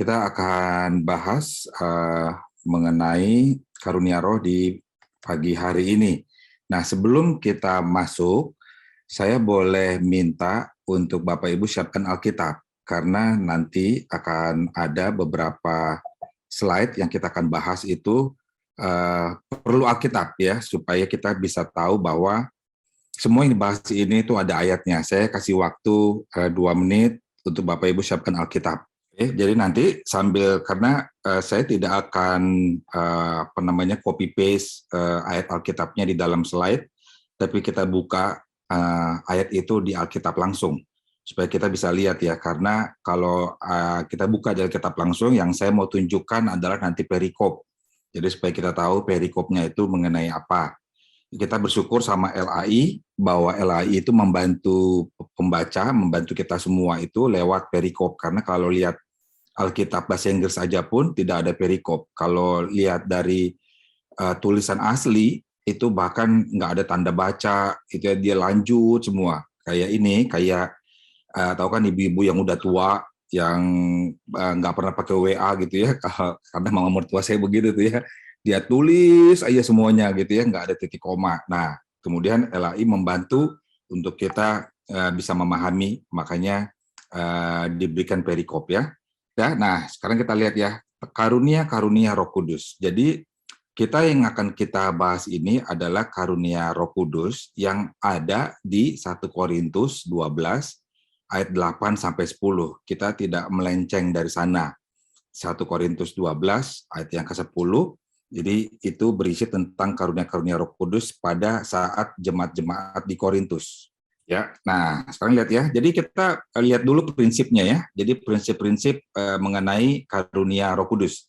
Kita akan bahas mengenai karunia roh di pagi hari ini. Nah, sebelum kita masuk, saya boleh minta untuk Bapak Ibu siapkan Alkitab, karena nanti akan ada beberapa slide yang kita akan bahas itu perlu Alkitab ya, supaya kita bisa tahu bahwa semua yang dibahas ini itu ada ayatnya. Saya kasih waktu 2 menit untuk Bapak Ibu siapkan Alkitab. Jadi nanti sambil, karena saya tidak akan copy paste ayat Alkitabnya di dalam slide, tapi kita buka ayat itu di Alkitab langsung supaya kita bisa lihat ya. Karena kalau kita buka di Alkitab langsung, yang saya mau tunjukkan adalah nanti perikop. Jadi supaya kita tahu perikopnya itu mengenai apa. Kita bersyukur sama LAI bahwa LAI itu membantu pembaca, membantu kita semua itu lewat perikop. Karena kalau lihat Alkitab bahasa Inggris saja pun tidak ada perikop. Kalau lihat dari tulisan asli itu bahkan nggak ada tanda baca, itu dia lanjut semua. Kayak ini, kayak tahu kan ibu-ibu yang udah tua yang nggak pernah pakai WA gitu ya, karena mama mertua saya begitu tuh ya. Dia tulis aja semuanya gitu ya, nggak ada titik koma. Nah, kemudian LAI membantu untuk kita bisa memahami, makanya diberikan perikop ya. Nah, sekarang kita lihat ya, karunia-karunia Roh Kudus. Jadi kita yang akan kita bahas ini adalah karunia Roh Kudus yang ada di 1 Korintus 12 ayat 8 sampai 10. Kita tidak melenceng dari sana. 1 Korintus 12 ayat yang ke-10. Jadi itu berisi tentang karunia-karunia Roh Kudus pada saat jemaat-jemaat di Korintus. Ya, nah sekarang lihat ya. Jadi kita lihat dulu prinsipnya ya. Jadi prinsip-prinsip mengenai karunia Roh Kudus.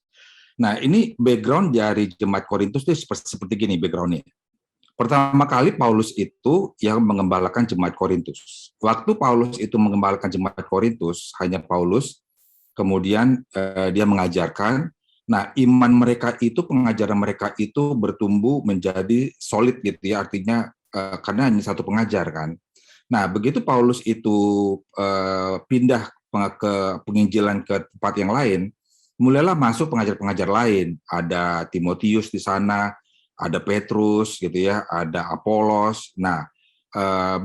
Nah ini background dari jemaat Korintus itu seperti gini backgroundnya. Pertama kali Paulus itu yang mengembalakan jemaat Korintus. Waktu Paulus itu mengembalakan jemaat Korintus, hanya Paulus. Kemudian dia mengajarkan. Nah, iman mereka itu, pengajaran mereka itu bertumbuh menjadi solid gitu ya, artinya karena hanya satu pengajar kan. Nah, begitu Paulus itu pindah ke penginjilan ke tempat yang lain, mulailah masuk pengajar-pengajar lain. Ada Timotius di sana, ada Petrus gitu ya, ada Apolos. Nah,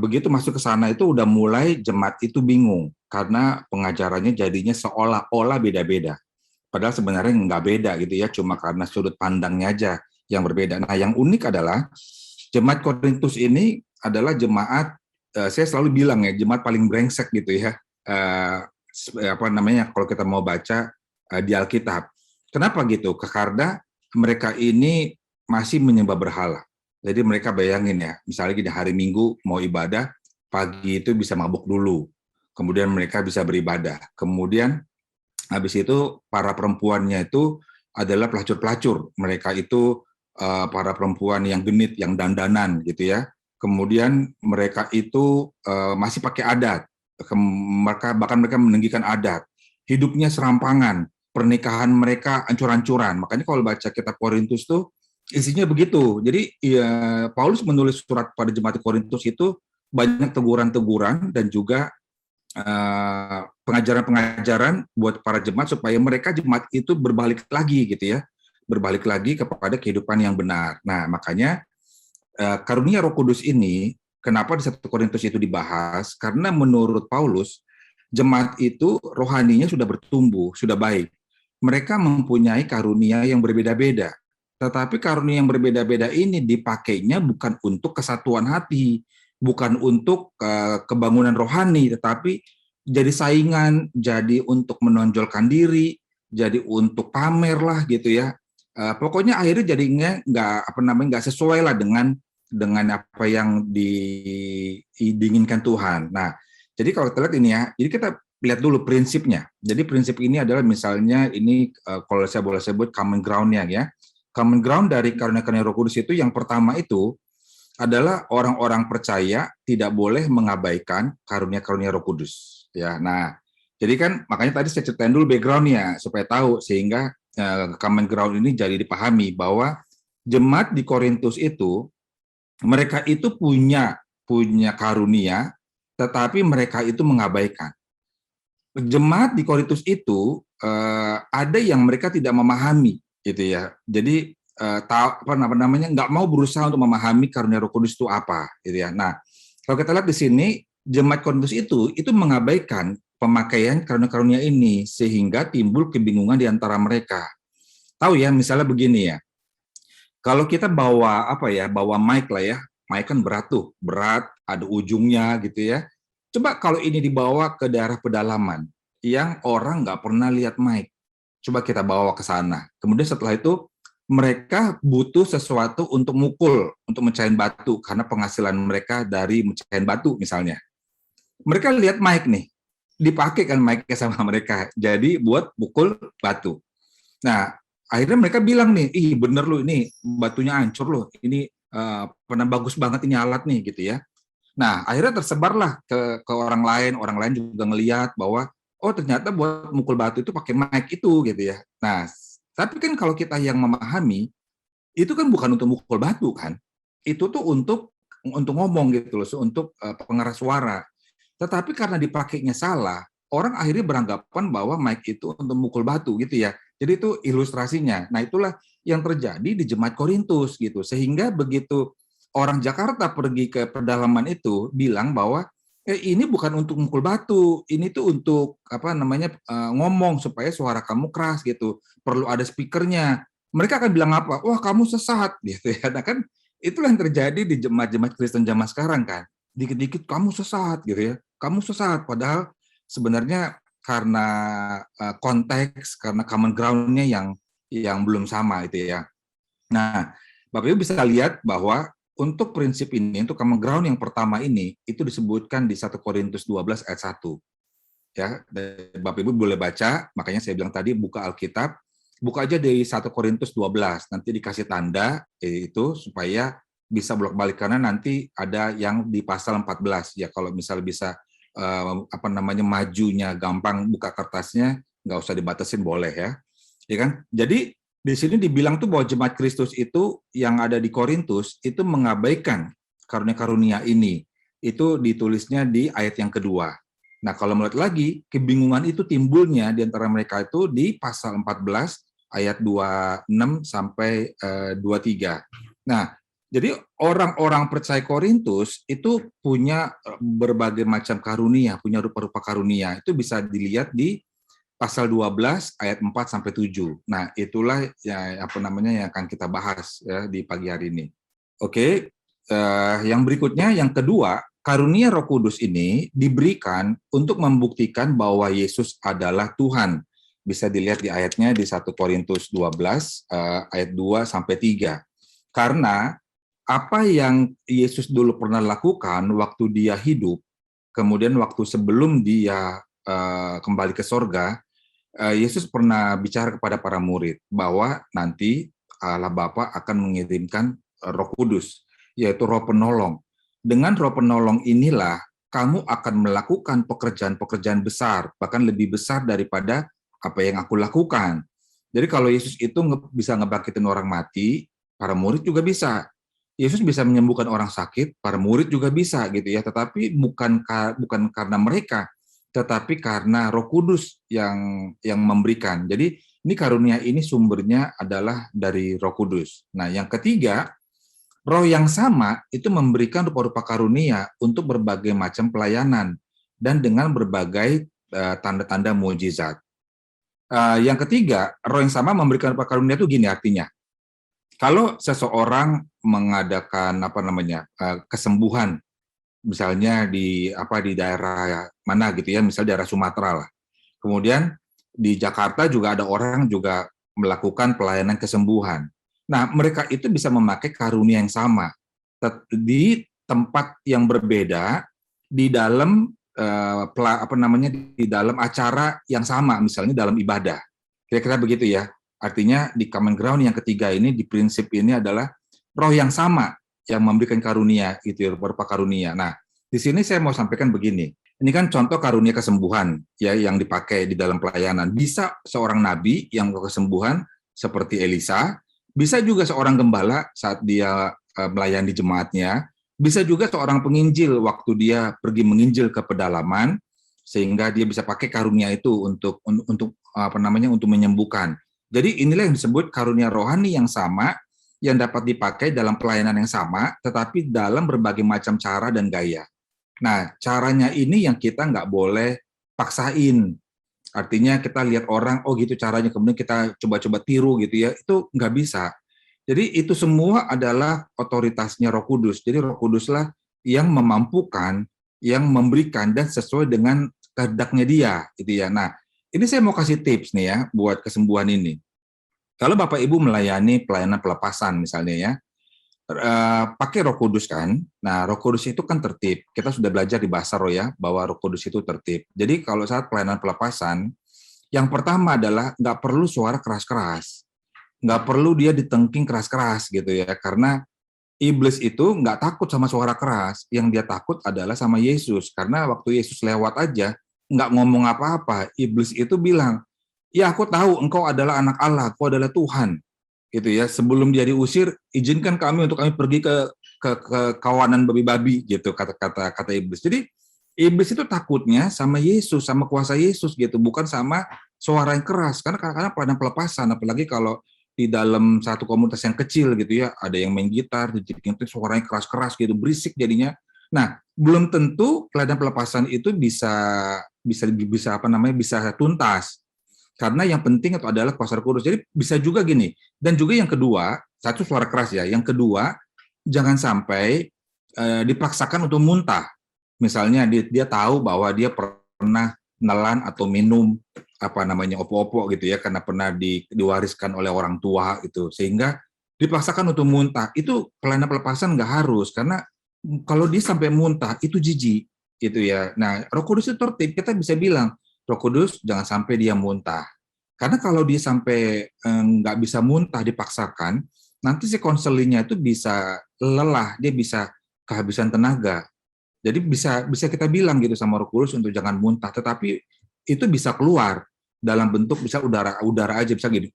begitu masuk ke sana itu udah mulai jemaat itu bingung karena pengajarannya jadinya seolah-olah beda-beda. Padahal sebenarnya nggak beda gitu ya, cuma karena sudut pandangnya aja yang berbeda. Nah, yang unik adalah jemaat Korintus ini adalah jemaat, saya selalu bilang ya, jemaat paling brengsek gitu ya. Kalau kita mau baca di Alkitab. Kenapa gitu? Karena mereka ini masih menyembah berhala. Jadi mereka bayangin ya, misalnya di hari Minggu mau ibadah, pagi itu bisa mabuk dulu. Kemudian mereka bisa beribadah. Kemudian habis itu para perempuannya itu adalah pelacur-pelacur. Mereka itu para perempuan yang genit, yang dandanan gitu ya. Kemudian mereka itu masih pakai adat. Bahkan mereka meninggikan adat. Hidupnya serampangan. Pernikahan mereka ancur-ancuran. Makanya kalau baca kitab Korintus tuh isinya begitu. Jadi ya, Paulus menulis surat pada jemaat Korintus itu banyak teguran-teguran dan juga pengajaran-pengajaran buat para jemaat supaya mereka jemaat itu berbalik lagi gitu ya, berbalik lagi kepada kehidupan yang benar. Nah, makanya karunia Roh Kudus ini kenapa di 1 Korintus itu dibahas? Karena menurut Paulus jemaat itu rohaninya sudah bertumbuh, sudah baik. Mereka mempunyai karunia yang berbeda-beda. Tetapi karunia yang berbeda-beda ini dipakainya bukan untuk kesatuan hati, bukan untuk kebangunan rohani, tetapi jadi saingan, jadi untuk menonjolkan diri, jadi untuk pamer lah gitu ya. Pokoknya akhirnya jadinya nggak sesuai lah dengan apa yang diinginkan Tuhan. Nah, jadi kalau kita lihat ini ya, jadi kita lihat dulu prinsipnya. Jadi prinsip ini adalah misalnya ini kalau saya boleh sebut common ground-nya ya. Common ground dari karunia-karunia Roh Kudus itu yang pertama itu adalah orang-orang percaya tidak boleh mengabaikan karunia-karunia Roh Kudus. Ya, nah, jadi kan makanya tadi saya ceritain dulu background-nya supaya tahu sehingga common ground ini jadi dipahami bahwa jemaat di Korintus itu mereka itu punya karunia, tetapi mereka itu mengabaikan. jemaat di Korintus itu ada yang mereka tidak memahami, gitu ya. Jadi apa namanya, nggak mau berusaha untuk memahami karunia Roh Kudus itu apa, gitu ya. Nah, kalau kita lihat di sini, jemaat Korintus itu mengabaikan pemakaian karunia-karunia ini sehingga timbul kebingungan di antara mereka. Tahu ya, misalnya begini ya. Kalau kita bawa apa ya, bawa mic lah ya, mic kan berat tuh, berat, ada ujungnya gitu ya. Coba kalau ini dibawa ke daerah pedalaman, yang orang nggak pernah lihat mic, coba kita bawa ke sana. Kemudian setelah itu mereka butuh sesuatu untuk mukul, untuk mecahin batu, karena penghasilan mereka dari mecahin batu misalnya. Mereka lihat mic nih, dipakai kan mic-nya sama mereka, jadi buat pukul batu. Nah, akhirnya mereka bilang nih, ih bener lu ini batunya hancur loh, ini pernah bagus banget ini alat nih gitu ya. Nah, akhirnya tersebarlah ke orang lain juga ngelihat bahwa oh ternyata buat mukul batu itu pakai mic itu gitu ya. Nah, tapi kan kalau kita yang memahami, itu kan bukan untuk mukul batu kan, itu tuh untuk ngomong gitu loh, untuk pengeras suara. Tetapi karena dipakainya salah, orang akhirnya beranggapan bahwa mic itu untuk mukul batu gitu ya. Jadi itu ilustrasinya. Nah, itulah yang terjadi di jemaat Korintus gitu. Sehingga begitu orang Jakarta pergi ke pedalaman itu bilang bahwa ini bukan untuk mukul batu, ini tuh untuk apa namanya ngomong supaya suara kamu keras gitu. Perlu ada speakernya. Mereka akan bilang apa? Wah, kamu sesat gitu ya. Nah, kan itulah yang terjadi di jemaat-jemaat Kristen zaman sekarang kan. Dikit-dikit kamu sesat gitu ya, kamu sesat, padahal sebenarnya karena konteks, karena common ground-nya yang belum sama itu ya. Nah, Bapak Ibu bisa lihat bahwa untuk prinsip ini, untuk common ground yang pertama ini, itu disebutkan di 1 Korintus 12 ayat 1. Ya, Bapak Ibu boleh baca, makanya saya bilang tadi buka Alkitab, buka aja dari 1 Korintus 12, nanti dikasih tanda itu supaya bisa bolak-balik, karena nanti ada yang di pasal 14 ya. Kalau misal bisa apa namanya majunya gampang, buka kertasnya nggak usah dibatasin, boleh ya. Ya kan? Jadi di sini dibilang tuh bahwa jemaat Kristus itu yang ada di Korintus itu mengabaikan karunia-karunia ini. Itu ditulisnya di ayat yang kedua. Nah, kalau melihat lagi, kebingungan itu timbulnya di antara mereka itu di pasal 14 ayat 26 sampai 23. Nah, jadi orang-orang percaya Korintus itu punya berbagai macam karunia, punya rupa-rupa karunia. Itu bisa dilihat di pasal 12 ayat 4 sampai 7. Nah, itulah ya apa namanya yang akan kita bahas ya di pagi hari ini. Oke, yang berikutnya yang kedua, karunia Roh Kudus ini diberikan untuk membuktikan bahwa Yesus adalah Tuhan. Bisa dilihat di ayatnya di 1 Korintus 12 ayat 2 sampai 3. Karena apa yang Yesus dulu pernah lakukan waktu dia hidup, kemudian waktu sebelum dia kembali ke sorga, Yesus pernah bicara kepada para murid bahwa nanti Allah Bapa akan mengirimkan Roh Kudus, yaitu Roh Penolong. Dengan Roh Penolong inilah kamu akan melakukan pekerjaan-pekerjaan besar, bahkan lebih besar daripada apa yang aku lakukan. Jadi kalau Yesus itu bisa ngebangkitin orang mati, para murid juga bisa. Yesus bisa menyembuhkan orang sakit, para murid juga bisa gitu ya. Tetapi bukan karena mereka, tetapi karena Roh Kudus yang memberikan. Jadi ini karunia ini sumbernya adalah dari Roh Kudus. Nah, yang ketiga, Roh yang sama itu memberikan rupa-rupa karunia untuk berbagai macam pelayanan dan dengan berbagai tanda-tanda mujizat. Yang ketiga, Roh yang sama memberikan rupa karunia itu gini artinya. Kalau seseorang mengadakan apa namanya kesembuhan, misalnya di daerah mana gitu ya, misal daerah Sumatera lah. Kemudian di Jakarta juga ada orang juga melakukan pelayanan kesembuhan. Nah, mereka itu bisa memakai karunia yang sama di tempat yang berbeda, di dalam di dalam acara yang sama, misalnya dalam ibadah. Kira-kira begitu ya. Artinya di common ground yang ketiga ini, di prinsip ini adalah roh yang sama yang memberikan karunia, itu berupa karunia. Nah, di sini saya mau sampaikan begini. Ini kan contoh karunia kesembuhan ya yang dipakai di dalam pelayanan. Bisa seorang nabi yang kesembuhan seperti Elisa, bisa juga seorang gembala saat dia melayani jemaatnya, bisa juga seorang penginjil waktu dia pergi menginjil ke pedalaman, sehingga dia bisa pakai karunia itu untuk apa namanya, untuk menyembuhkan. Jadi inilah yang disebut karunia rohani yang sama, yang dapat dipakai dalam pelayanan yang sama, tetapi dalam berbagai macam cara dan gaya. Nah, caranya ini yang kita nggak boleh paksain. Artinya kita lihat orang, oh gitu caranya, kemudian kita coba-coba tiru gitu ya, itu nggak bisa. Jadi itu semua adalah otoritasnya Roh Kudus. Jadi Roh Kuduslah yang memampukan, yang memberikan dan sesuai dengan kehendaknya dia, gitu ya. Nah, ini saya mau kasih tips nih ya buat kesembuhan ini. Kalau Bapak Ibu melayani pelayanan pelepasan misalnya ya, pakai Roh Kudus kan. Nah, Roh Kudus itu kan tertib. Kita sudah belajar di bahasa roh ya, bahwa Roh Kudus itu tertib. Jadi kalau saat pelayanan pelepasan, yang pertama adalah nggak perlu suara keras-keras. Nggak perlu dia ditengking keras-keras gitu ya, karena iblis itu nggak takut sama suara keras. Yang dia takut adalah sama Yesus, karena waktu Yesus lewat aja, nggak ngomong apa-apa, iblis itu bilang, ya aku tahu engkau adalah anak Allah, engkau adalah Tuhan. Gitu ya, sebelum dia diusir, izinkan kami untuk kami pergi ke kawanan babi-babi gitu, kata iblis. Jadi iblis itu takutnya sama Yesus, sama kuasa Yesus gitu, bukan sama suara yang keras. Karena kadang-kadang pada pelepasan, apalagi kalau di dalam satu komunitas yang kecil gitu ya, ada yang main gitar, itu suaranya keras-keras gitu, berisik jadinya. Nah, belum tentu pelayanan pelepasan itu bisa apa namanya, bisa tuntas. Karena yang penting itu adalah kuasa Roh Kudus. Jadi bisa juga gini. Dan juga yang kedua, satu suara keras ya. Yang kedua, jangan sampai dipaksakan untuk muntah. Misalnya dia tahu bahwa dia pernah nelan atau minum apa namanya opo-opo gitu ya, karena pernah diwariskan oleh orang tua itu, sehingga dipaksakan untuk muntah. Itu pelayanan pelepasan nggak harus, karena kalau dia sampai muntah itu jijik gitu ya. Nah, Roh Kudus itu tertib. Kita bisa bilang, Roh Kudus jangan sampai dia muntah. Karena kalau dia sampai nggak bisa muntah dipaksakan, nanti si konselingnya itu bisa lelah, dia bisa kehabisan tenaga. Jadi bisa kita bilang gitu sama Roh Kudus untuk jangan muntah, tetapi itu bisa keluar dalam bentuk bisa udara aja, bisa gitu,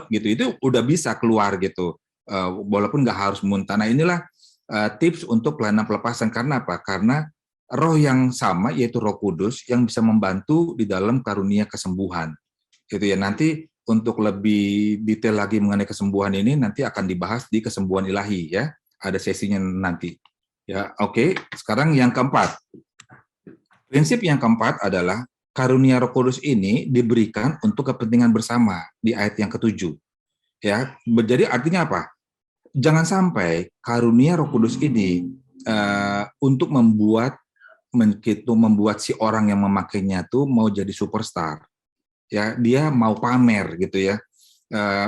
gitu, itu udah bisa keluar gitu, walaupun nggak harus muntah. Nah inilah tips untuk pelayanan pelepasan. Karena apa? Karena roh yang sama, yaitu Roh Kudus, yang bisa membantu di dalam karunia kesembuhan. Gitu ya. Nanti untuk lebih detail lagi mengenai kesembuhan ini nanti akan dibahas di kesembuhan ilahi ya. Ada sesinya nanti. Ya, oke. Sekarang yang keempat. Prinsip yang keempat adalah karunia Roh Kudus ini diberikan untuk kepentingan bersama di ayat yang ketujuh. Ya, jadi artinya apa? Jangan sampai karunia Roh Kudus ini untuk membuat si orang yang memakainya tuh mau jadi superstar. Ya, dia mau pamer gitu ya.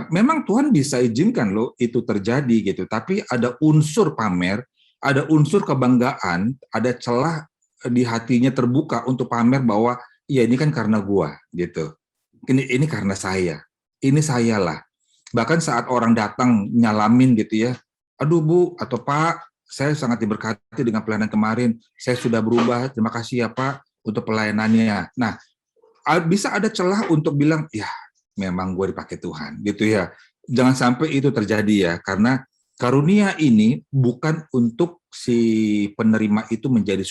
Memang Tuhan bisa izinkan loh itu terjadi gitu, tapi ada unsur pamer, ada unsur kebanggaan, ada celah di hatinya terbuka untuk pamer bahwa ya ini kan karena gua gitu. Ini karena saya. Ini sayalah. Bahkan saat orang datang nyalamin gitu ya. Aduh Bu atau Pak, saya sangat diberkati dengan pelayanan kemarin. Saya sudah berubah. Terima kasih ya Pak untuk pelayanannya. Nah, bisa ada celah untuk bilang, ya memang gue dipakai Tuhan, gitu ya. Jangan sampai itu terjadi ya, karena karunia ini bukan untuk si penerima itu menjadi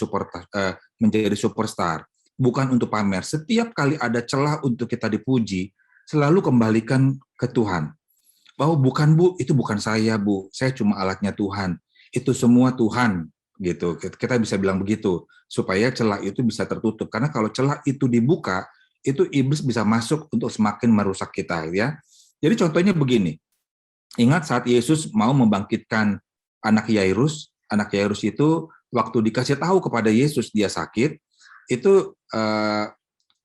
superstar, bukan untuk pamer. Setiap kali ada celah untuk kita dipuji, selalu kembalikan ke Tuhan. Bahwa bukan Bu, itu bukan saya Bu, saya cuma alatnya Tuhan. Itu semua Tuhan, gitu. Kita bisa bilang begitu, supaya celah itu bisa tertutup. Karena kalau celah itu dibuka, itu iblis bisa masuk untuk semakin merusak kita ya. Jadi contohnya begini. Ingat saat Yesus mau membangkitkan anak Yairus itu waktu dikasih tahu kepada Yesus dia sakit, itu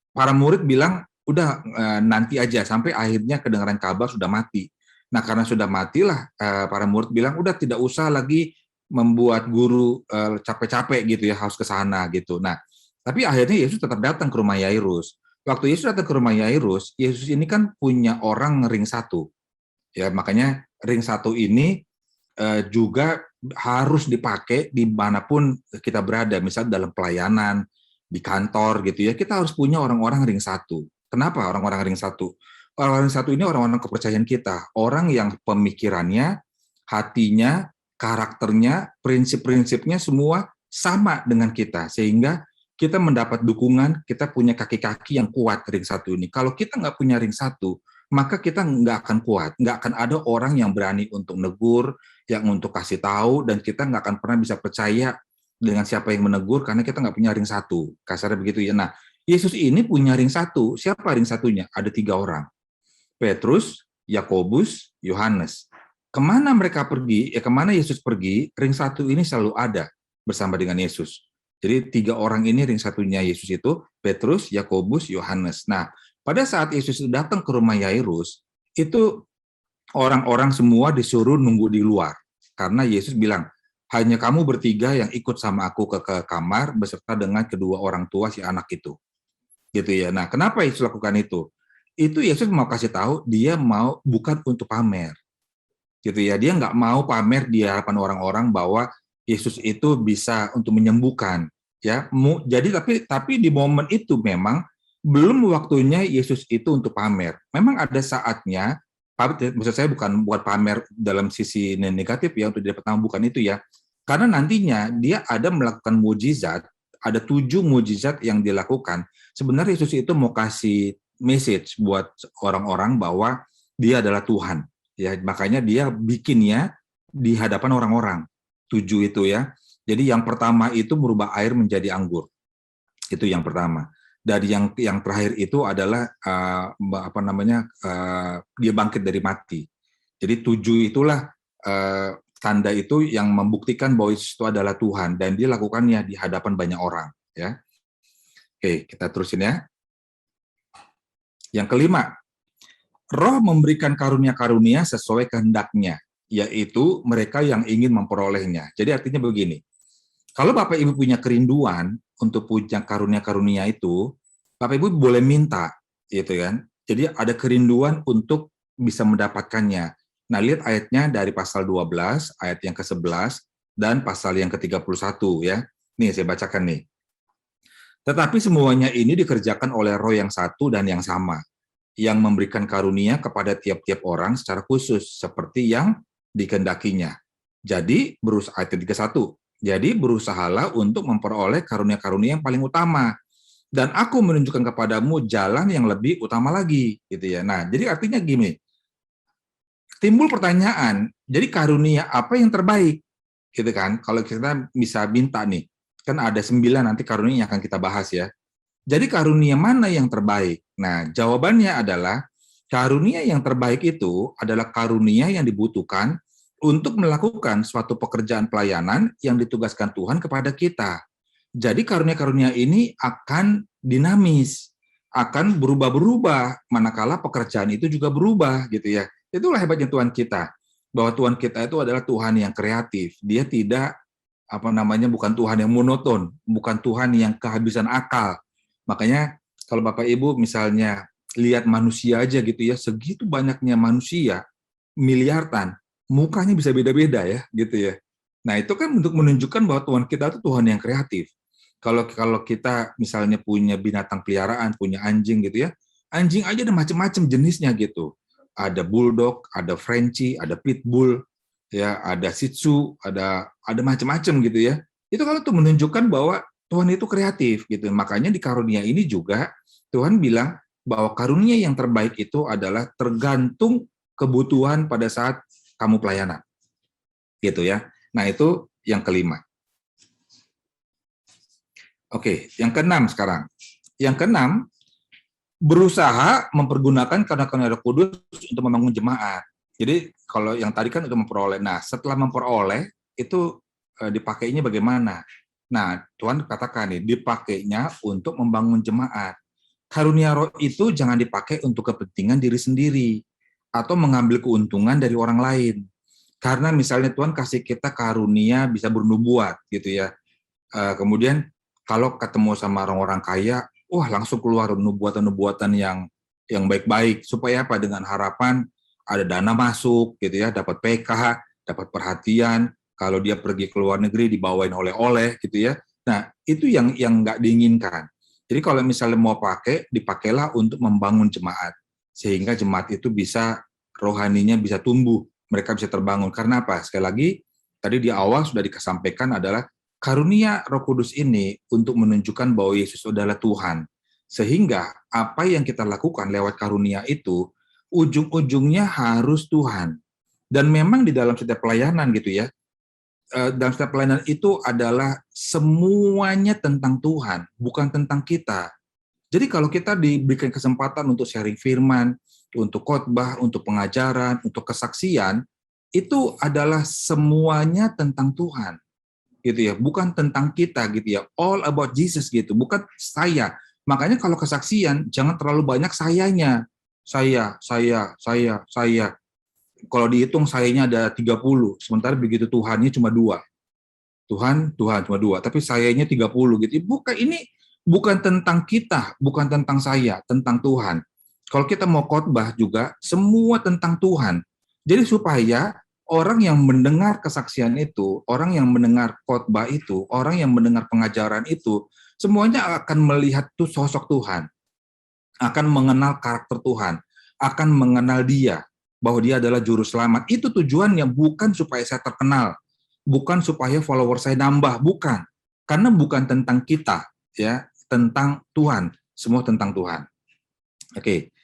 para murid bilang udah nanti aja, sampai akhirnya kedengaran kabar sudah mati. Nah, karena sudah matilah para murid bilang udah tidak usah lagi membuat guru capek-capek gitu ya, harus ke sana gitu. Nah, tapi akhirnya Yesus tetap datang ke rumah Yairus. Waktu Yesus datang ke rumah Yairus, Yesus ini kan punya orang ring satu. Ya, makanya ring satu ini juga harus dipakai dimanapun kita berada, misalnya dalam pelayanan, di kantor gitu ya, kita harus punya orang-orang ring satu. Kenapa orang-orang ring satu? Orang-orang ring satu ini orang-orang kepercayaan kita, orang yang pemikirannya, hatinya, karakternya, prinsip-prinsipnya semua sama dengan kita, sehingga kita mendapat dukungan, kita punya kaki-kaki yang kuat ring satu ini. Kalau kita nggak punya ring satu, maka kita nggak akan kuat, nggak akan ada orang yang berani untuk negur, yang untuk kasih tahu, dan kita nggak akan pernah bisa percaya dengan siapa yang menegur karena kita nggak punya ring satu. Kasarnya begitu ya. Nah, Yesus ini punya ring satu. Siapa ring satunya? Ada 3 orang. Petrus, Yakobus, Yohanes. Kemana mereka pergi? Kemana Yesus pergi? Ring satu ini selalu ada bersama dengan Yesus. Jadi 3 orang ini ring satunya Yesus itu Petrus, Yakobus, Yohanes. Nah, pada saat Yesus datang ke rumah Yairus, itu orang-orang semua disuruh nunggu di luar. Karena Yesus bilang, hanya kamu bertiga yang ikut sama aku ke kamar beserta dengan kedua orang tua si anak itu. Gitu ya. Nah, kenapa Yesus lakukan itu? Itu Yesus mau kasih tahu dia mau bukan untuk pamer. Gitu ya. Dia nggak mau pamer di hadapan orang-orang bahwa Yesus itu bisa untuk menyembuhkan, ya. Jadi tapi di momen itu memang belum waktunya Yesus itu untuk pamer. Memang ada saatnya, maksud saya bukan buat pamer dalam sisi negatif ya, untuk dia pertama bukan itu ya. Karena nantinya dia ada melakukan mujizat, ada 7 mujizat yang dilakukan. Sebenarnya Yesus itu mau kasih message buat orang-orang bahwa dia adalah Tuhan. Ya, makanya dia bikinnya di hadapan orang-orang. 7 itu ya. Jadi yang pertama itu merubah air menjadi anggur. Itu yang pertama. Dan yang terakhir itu adalah dia bangkit dari mati. Jadi 7 itulah tanda itu yang membuktikan bahwa Yesus itu adalah Tuhan dan dia lakukannya di hadapan banyak orang, ya. Oke, kita terusin ya. Yang kelima, Roh memberikan karunia-karunia sesuai kehendaknya, yaitu mereka yang ingin memperolehnya. Jadi artinya begini, kalau Bapak Ibu punya kerinduan untuk punya karunia-karunia itu, Bapak Ibu boleh minta, gitu kan. Jadi ada kerinduan untuk bisa mendapatkannya. Nah, lihat ayatnya dari pasal 12, ayat yang ke-11, dan pasal yang ke-31 ya. Nih, saya bacakan nih. Tetapi semuanya ini dikerjakan oleh Roh yang satu dan yang sama, yang memberikan karunia kepada tiap-tiap orang secara khusus, seperti yang dikehendakinya. Jadi, ayat 31, jadi berusahalah untuk memperoleh karunia-karunia yang paling utama. Dan aku menunjukkan kepadamu jalan yang lebih utama lagi, gitu ya. Nah, jadi artinya gini, timbul pertanyaan, jadi karunia apa yang terbaik? Gitu kan, kalau kita bisa minta nih, kan ada 9 nanti karunia yang akan kita bahas ya. Jadi karunia mana yang terbaik? Nah, jawabannya adalah karunia yang terbaik itu adalah karunia yang dibutuhkan untuk melakukan suatu pekerjaan pelayanan yang ditugaskan Tuhan kepada kita. Jadi karunia-karunia ini akan dinamis, akan berubah-berubah, manakala pekerjaan itu juga berubah gitu ya. Itulah hebatnya Tuhan kita, bahwa Tuhan kita itu adalah Tuhan yang kreatif. Dia tidak bukan Tuhan yang monoton, bukan Tuhan yang kehabisan akal. Makanya kalau Bapak Ibu misalnya lihat manusia aja gitu ya, segitu banyaknya manusia, miliaran, mukanya bisa beda-beda ya gitu ya. Nah, itu kan untuk menunjukkan bahwa Tuhan kita itu Tuhan yang kreatif. Kalau kita misalnya punya binatang peliharaan, punya anjing gitu ya, anjing aja ada macam-macam jenisnya gitu. Ada bulldog, ada Frenchie, ada pitbull, ya, ada Shih Tzu, ada macam-macam gitu ya. Itu kalau tuh menunjukkan bahwa Tuhan itu kreatif gitu. Makanya di karunia ini juga Tuhan bilang bahwa karunia yang terbaik itu adalah tergantung kebutuhan pada saat kamu pelayanan. Gitu ya. Nah, itu yang kelima. Oke, yang keenam sekarang. Yang keenam, berusaha mempergunakan karunia Roh Kudus untuk membangun jemaat. Jadi kalau yang tadi kan untuk memperoleh. Nah, setelah memperoleh itu dipakainya bagaimana? Nah, Tuhan katakan nih, dipakainya untuk membangun jemaat. Karunia Roh itu jangan dipakai untuk kepentingan diri sendiri atau mengambil keuntungan dari orang lain. Karena misalnya Tuhan kasih kita karunia bisa bernubuat gitu ya. Kemudian kalau ketemu sama orang-orang kaya, wah langsung keluar nubuatan-nubuatan yang baik-baik supaya apa? Dengan harapan ada dana masuk gitu ya, dapat PK, dapat perhatian, kalau dia pergi ke luar negeri dibawain oleh-oleh gitu ya. Nah, itu yang nggak diinginkan. Jadi kalau misalnya mau pakai, dipakailah untuk membangun jemaat sehingga jemaat itu bisa rohaninya bisa tumbuh, mereka bisa terbangun. Karena apa? Sekali lagi, tadi di awal sudah disampaikan adalah karunia Roh Kudus ini untuk menunjukkan bahwa Yesus adalah Tuhan. Sehingga apa yang kita lakukan lewat karunia itu, ujung-ujungnya harus Tuhan. Dan memang di dalam setiap pelayanan gitu ya, dalam setiap pelayanan itu adalah semuanya tentang Tuhan, bukan tentang kita. Jadi kalau kita diberikan kesempatan untuk sharing firman, untuk khotbah, untuk pengajaran, untuk kesaksian, itu adalah semuanya tentang Tuhan, gitu ya, bukan tentang kita, gitu ya, all about Jesus gitu, bukan saya. Makanya kalau kesaksian jangan terlalu banyak sayanya, saya. Kalau dihitung sayanya ada 30, sementara begitu Tuhannya cuma 2. Tuhan cuma 2, tapi sayanya 30 gitu. Bukan, ini bukan tentang kita, bukan tentang saya, tentang Tuhan. Kalau kita mau khotbah juga semua tentang Tuhan. Jadi supaya orang yang mendengar kesaksian itu, orang yang mendengar khotbah itu, orang yang mendengar pengajaran itu, semuanya akan melihat tuh sosok Tuhan, akan mengenal karakter Tuhan, akan mengenal Dia, bahwa Dia adalah juru selamat. Itu tujuannya, bukan supaya saya terkenal, bukan supaya follower saya nambah, bukan. Karena bukan tentang kita, ya, tentang Tuhan, semua tentang Tuhan. Oke,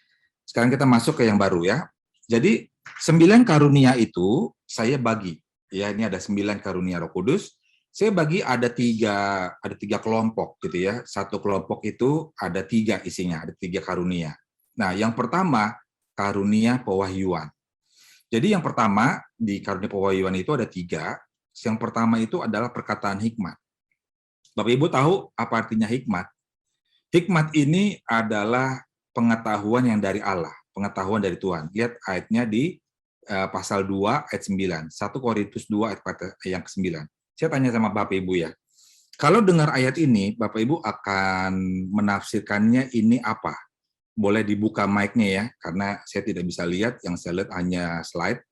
sekarang kita masuk ke yang baru ya. Jadi 9 karunia itu saya bagi, ya, ini ada 9 karunia Roh Kudus. Saya bagi ada tiga kelompok gitu ya. Satu kelompok itu ada 3 isinya, ada 3 karunia. Nah, yang pertama karunia pewahyuan. Jadi yang pertama di karunia pewahyuan itu ada 3. Yang pertama itu adalah perkataan hikmat. Bapak Ibu tahu apa artinya hikmat? Hikmat ini adalah pengetahuan yang dari Allah, pengetahuan dari Tuhan. Lihat ayatnya di pasal 2 ayat 9, 1 Korintus 2 ayat yang ke-9. Saya tanya sama Bapak Ibu ya, kalau dengar ayat ini, Bapak Ibu akan menafsirkannya ini apa? Boleh dibuka mic-nya ya, karena saya tidak bisa lihat, yang saya lihat hanya slide,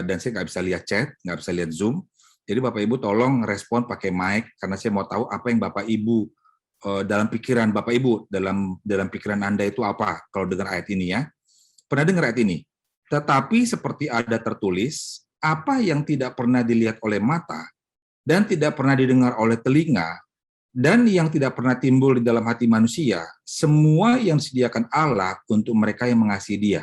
dan saya nggak bisa lihat chat, nggak bisa lihat Zoom. Jadi Bapak Ibu tolong respon pakai mic, karena saya mau tahu apa yang Bapak Ibu, dalam pikiran Bapak Ibu, dalam pikiran Anda itu apa kalau dengar ayat ini ya. Pernah dengar ayat ini? Tetapi seperti ada tertulis, apa yang tidak pernah dilihat oleh mata, dan tidak pernah didengar oleh telinga, dan yang tidak pernah timbul di dalam hati manusia, semua yang disediakan Allah untuk mereka yang mengasihi Dia.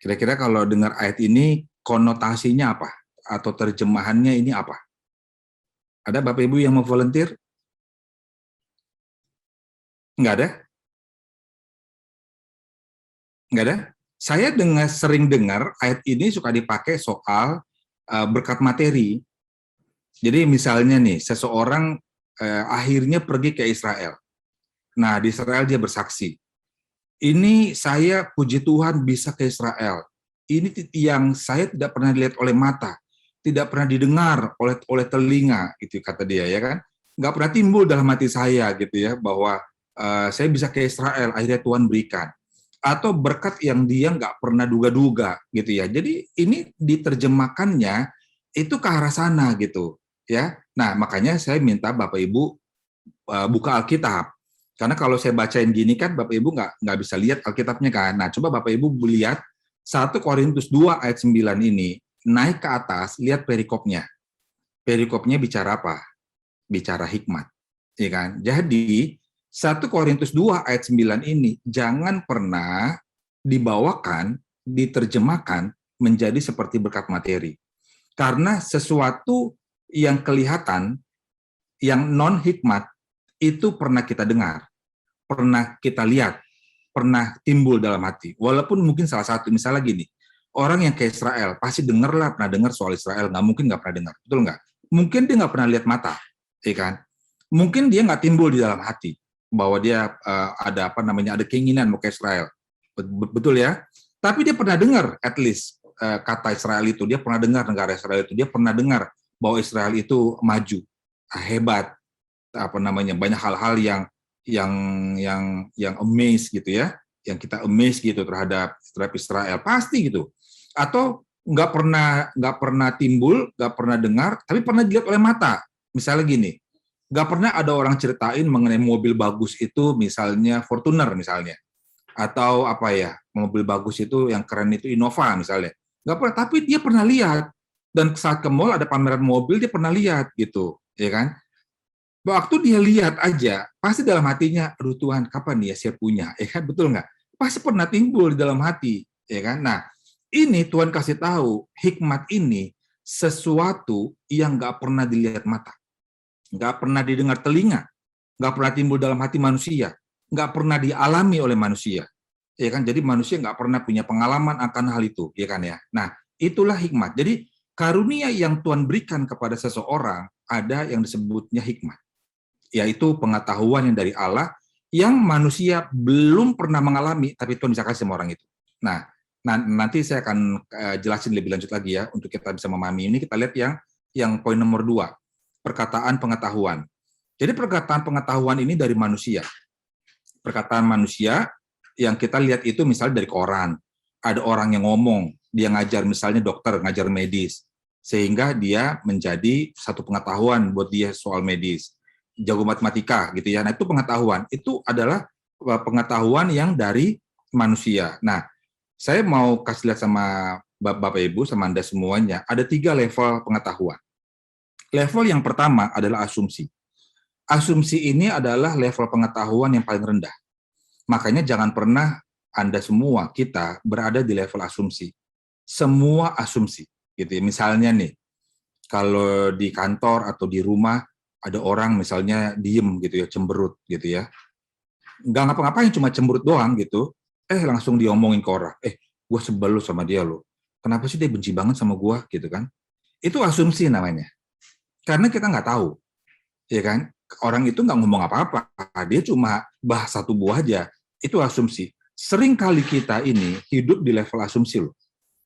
Kira-kira kalau dengar ayat ini, konotasinya apa? Atau terjemahannya ini apa? Ada Bapak Ibu yang mau volunteer? Nggak ada? Nggak ada? Saya sering dengar ayat ini suka dipakai soal berkat materi. Jadi misalnya nih, seseorang akhirnya pergi ke Israel. Nah, di Israel dia bersaksi. Ini saya puji Tuhan bisa ke Israel. Ini yang saya tidak pernah dilihat oleh mata, tidak pernah didengar oleh telinga, gitu kata dia ya kan. Nggak pernah timbul dalam hati saya gitu ya, bahwa saya bisa ke Israel, akhirnya Tuhan berikan. Atau berkat yang dia nggak pernah duga-duga gitu ya. Jadi ini diterjemahkannya itu ke arah sana gitu ya. Nah, makanya saya minta Bapak Ibu buka Alkitab. Karena kalau saya bacain gini kan Bapak Ibu nggak bisa lihat Alkitabnya kan. Nah, coba Bapak Ibu lihat 1 Korintus 2 ayat 9 ini, naik ke atas, lihat perikopnya. Perikopnya bicara apa? Bicara hikmat. Ya kan? Jadi 1 Korintus 2 ayat 9 ini jangan pernah dibawakan, diterjemahkan menjadi seperti berkat materi. Karena sesuatu yang kelihatan, yang non-hikmat, itu pernah kita dengar, pernah kita lihat, pernah timbul dalam hati. Walaupun mungkin salah satu, misalnya gini, orang yang ke Israel, pasti pernah dengar soal Israel, nggak mungkin nggak pernah dengar, betul nggak? Mungkin dia nggak pernah lihat mata, ya kan? Mungkin dia nggak timbul di dalam hati, bahwa dia ada keinginan mau ke Israel, betul ya? Tapi dia pernah dengar, at least, kata Israel itu, dia pernah dengar negara Israel itu, dia pernah dengar bahwa Israel itu maju, hebat, banyak hal-hal yang amaze gitu ya, yang kita amaze gitu terhadap Israel, pasti gitu. Atau nggak pernah timbul, nggak pernah dengar, tapi pernah dilihat oleh mata. Misalnya gini, nggak pernah ada orang ceritain mengenai mobil bagus itu, misalnya Fortuner misalnya, atau apa ya, mobil bagus itu yang keren itu Innova misalnya, nggak pernah, tapi dia pernah lihat Dan saat ke mall ada pameran mobil, dia pernah lihat gitu, ya kan? Waktu dia lihat aja, pasti dalam hatinya, aduh Tuhan, kapan dia saya punya, ya kan? Betul nggak? Pasti pernah timbul di dalam hati, ya kan? Nah, ini Tuhan kasih tahu, hikmat ini sesuatu yang nggak pernah dilihat mata, nggak pernah didengar telinga, nggak pernah timbul dalam hati manusia, nggak pernah dialami oleh manusia, ya kan? Jadi manusia nggak pernah punya pengalaman akan hal itu, ya kan ya? Nah, itulah hikmat. Jadi karunia yang Tuhan berikan kepada seseorang ada yang disebutnya hikmat, yaitu pengetahuan yang dari Allah yang manusia belum pernah mengalami, tapi Tuhan bisa kasih sama orang itu. Nah, nanti saya akan jelasin lebih lanjut lagi ya, untuk kita bisa memahami ini. Kita lihat yang poin nomor 2, perkataan pengetahuan. Jadi perkataan pengetahuan ini dari manusia. Perkataan manusia yang kita lihat itu misalnya dari koran. Ada orang yang ngomong, dia ngajar misalnya dokter, ngajar medis, sehingga dia menjadi satu pengetahuan buat dia soal medis. Jago matematika gitu ya. Nah, itu pengetahuan. Itu adalah pengetahuan yang dari manusia. Nah, saya mau kasih lihat sama Bapak Ibu, sama Anda semuanya, ada 3 level pengetahuan. Level yang pertama adalah asumsi. Asumsi ini adalah level pengetahuan yang paling rendah. Makanya jangan pernah Anda semua, kita berada di level asumsi. Semua asumsi. Gitu ya. Misalnya nih, kalau di kantor atau di rumah, ada orang misalnya diem gitu ya, cemberut gitu ya. Nggak ngapa-ngapain, cuma cemberut doang gitu. Langsung diomongin ke orang. Gue sebel lu sama dia lo. Kenapa sih dia benci banget sama gue gitu kan? Itu asumsi namanya. Karena kita nggak tahu. Ya kan? Orang itu nggak ngomong apa-apa. Dia cuma bahas satu buah aja. Itu asumsi. Sering kali kita ini hidup di level asumsi loh.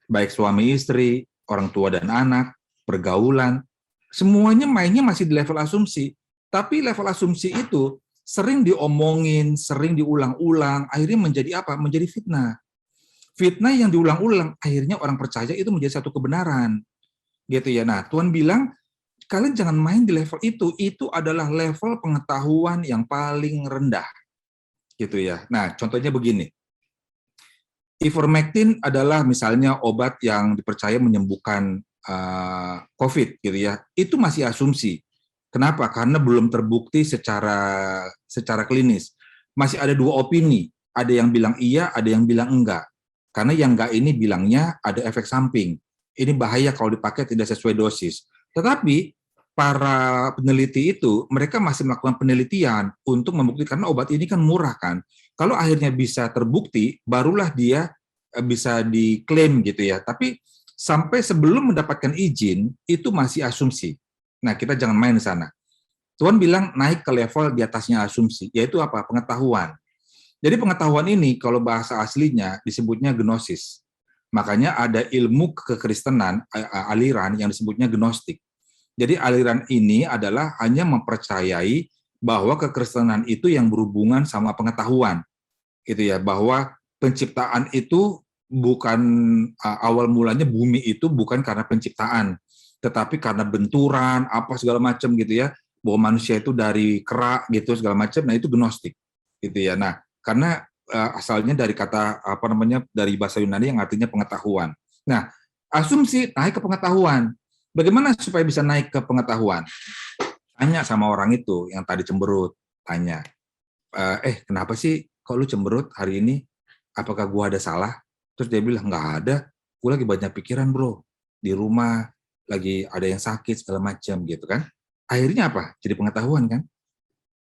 Baik suami istri, orang tua dan anak, pergaulan, semuanya mainnya masih di level asumsi. Tapi level asumsi itu sering diomongin, sering diulang-ulang, akhirnya menjadi apa? Menjadi fitnah. Fitnah yang diulang-ulang, akhirnya orang percaya itu menjadi satu kebenaran. Gitu ya. Nah, Tuhan bilang, kalian jangan main di level itu adalah level pengetahuan yang paling rendah. Gitu ya. Nah, contohnya begini. Ivermectin adalah misalnya obat yang dipercaya menyembuhkan COVID gitu ya, itu masih asumsi. Kenapa? Karena belum terbukti secara klinis. Masih ada 2 opini, ada yang bilang iya, ada yang bilang enggak. Karena yang enggak ini bilangnya ada efek samping. Ini bahaya kalau dipakai tidak sesuai dosis. Tetapi para peneliti itu, mereka masih melakukan penelitian untuk membuktikan karena obat ini kan murah kan. Kalau akhirnya bisa terbukti, barulah dia bisa diklaim gitu ya. Tapi sampai sebelum mendapatkan izin, itu masih asumsi. Nah, kita jangan main di sana. Tuhan bilang naik ke level di atasnya asumsi, yaitu apa? Pengetahuan. Jadi pengetahuan ini kalau bahasa aslinya disebutnya gnosis. Makanya ada ilmu kekristenan, aliran yang disebutnya gnostik. Jadi aliran ini adalah hanya mempercayai bahwa kekristenan itu yang berhubungan sama pengetahuan. Gitu ya, bahwa penciptaan itu bukan awal mulanya bumi itu bukan karena penciptaan, tetapi karena benturan apa segala macam gitu ya, bahwa manusia itu dari kera gitu segala macam. Nah, itu gnostik gitu ya. Nah, karena asalnya dari kata apa namanya, dari bahasa Yunani yang artinya pengetahuan. Nah, asumsi naik ke pengetahuan. Bagaimana supaya bisa naik ke pengetahuan? Tanya sama orang itu yang tadi cemberut, tanya, kenapa sih kok lu cemberut hari ini? Apakah gua ada salah? Terus dia bilang, nggak ada, gua lagi banyak pikiran bro, di rumah, lagi ada yang sakit, segala macam gitu kan. Akhirnya apa? Jadi pengetahuan kan?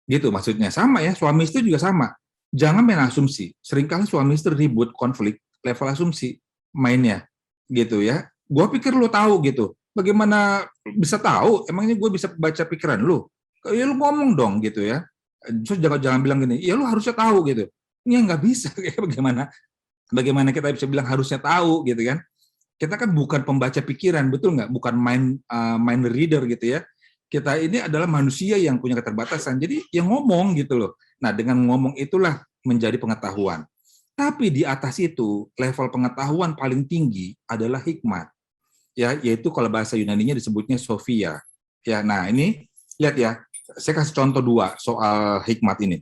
Gitu maksudnya. Sama ya, suami istri juga sama. Jangan main asumsi. Seringkali suami istri ribut, konflik, level asumsi mainnya. Gitu ya. Gua pikir lu tahu gitu. Bagaimana bisa tahu? Emangnya gue bisa baca pikiran lu? Ya lu ngomong dong gitu ya. Terus jangan bilang gini, ya lu harusnya tahu gitu. Ya nggak bisa. Bagaimana kita bisa bilang harusnya tahu gitu kan? Kita kan bukan pembaca pikiran, betul nggak? Bukan mind reader gitu ya. Kita ini adalah manusia yang punya keterbatasan. Jadi yang ngomong gitu loh. Nah, dengan ngomong itulah menjadi pengetahuan. Tapi di atas itu, level pengetahuan paling tinggi adalah hikmat. Ya, yaitu kalau bahasa Yunaninya disebutnya Sophia. Ya, nah ini lihat ya. Saya kasih contoh 2 soal hikmat ini.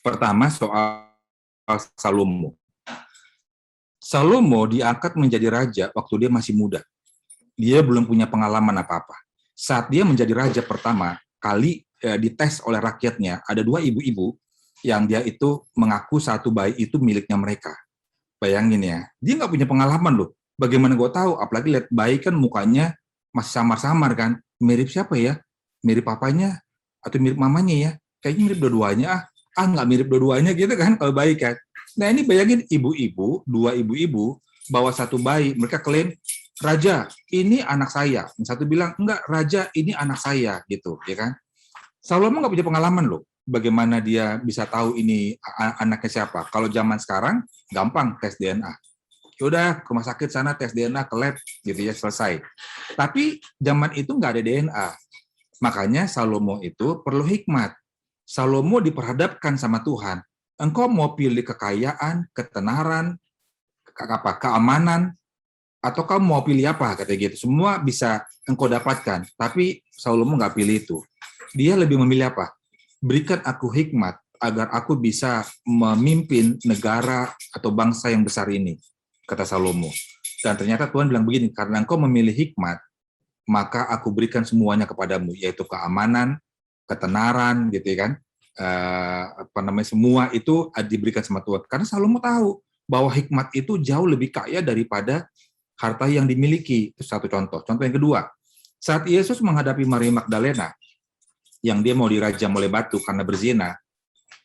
Pertama soal Salomo. Salomo diangkat menjadi raja waktu dia masih muda. Dia belum punya pengalaman apa-apa. Saat dia menjadi raja pertama kali dites oleh rakyatnya, ada 2 ibu-ibu yang dia itu mengaku satu bayi itu miliknya mereka. Bayangin ya, dia nggak punya pengalaman loh. Bagaimana gue tahu? Apalagi lihat bayi kan mukanya masih samar-samar kan. Mirip siapa ya? Mirip papanya atau mirip mamanya ya? Kayaknya mirip dua-duanya. Nggak mirip dua-duanya gitu kan kalau bayi kan. Nah ini bayangin ibu-ibu, 2 ibu-ibu bawa satu bayi. Mereka klaim, Raja, ini anak saya. Yang satu bilang, enggak, Raja, ini anak saya gitu, ya kan? Salomo nggak punya pengalaman loh. Bagaimana dia bisa tahu ini anaknya siapa? Kalau zaman sekarang gampang tes DNA. Udah ke rumah sakit sana tes DNA ke lab gitu ya selesai. Tapi zaman itu nggak ada DNA. Makanya Salomo itu perlu hikmat. Salomo diperhadapkan sama Tuhan. Engkau mau pilih kekayaan, ketenaran, keamanan, atau kamu mau pilih apa? Kata gitu. Semua bisa engkau dapatkan. Tapi Salomo nggak pilih itu. Dia lebih memilih apa? Berikan aku hikmat agar aku bisa memimpin negara atau bangsa yang besar ini, kata Salomo. Dan ternyata Tuhan bilang begini, karena engkau memilih hikmat, maka aku berikan semuanya kepadamu, yaitu keamanan, ketenaran, gitu kan? Semua itu diberikan sama Tuhan. Karena Salomo tahu bahwa hikmat itu jauh lebih kaya daripada harta yang dimiliki. Itu satu contoh. Contoh yang kedua, saat Yesus menghadapi Maria Magdalena, yang dia mau dirajam oleh batu karena berzina,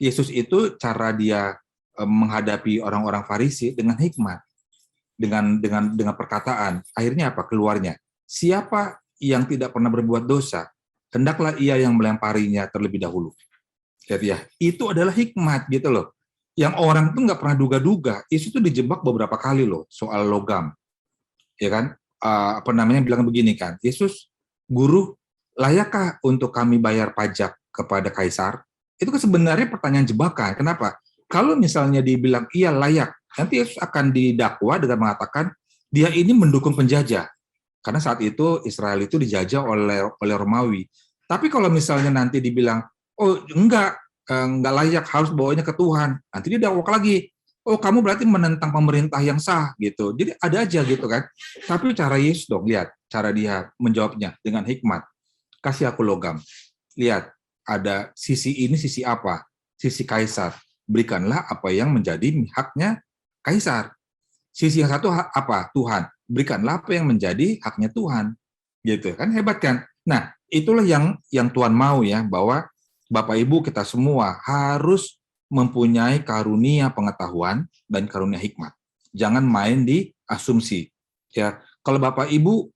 Yesus itu cara dia menghadapi orang-orang Farisi dengan hikmat, dengan perkataan. Akhirnya apa keluarnya? Siapa yang tidak pernah berbuat dosa, hendaklah ia yang melemparinya terlebih dahulu. Jadi ya, itu adalah hikmat gitu loh. Yang orang tuh nggak pernah duga-duga. Yesus itu dijebak beberapa kali loh soal logam, ya kan? Bilang begini kan, Yesus, guru, layakkah untuk kami bayar pajak kepada kaisar? Itu kan sebenarnya pertanyaan jebakan. Kenapa? Kalau misalnya dibilang iya layak, nanti Yesus akan didakwa dengan mengatakan dia ini mendukung penjajah. Karena saat itu Israel itu dijajah oleh Romawi. Tapi kalau misalnya nanti dibilang, oh enggak layak, harus bawanya ke Tuhan, nanti dia dakwa lagi. Oh kamu berarti menentang pemerintah yang sah gitu. Jadi ada aja gitu kan. Tapi cara Yesus dong, lihat cara dia menjawabnya dengan hikmat. Kasih aku logam. Lihat, ada sisi ini, sisi apa? Sisi kaisar. Berikanlah apa yang menjadi haknya kaisar. Sisi yang satu apa? Tuhan. Berikanlah apa yang menjadi haknya Tuhan. Gitu kan, hebat kan? Nah, itulah yang Tuhan mau ya, bahwa Bapak Ibu kita semua harus mempunyai karunia pengetahuan dan karunia hikmat. Jangan main di asumsi. Ya, kalau Bapak Ibu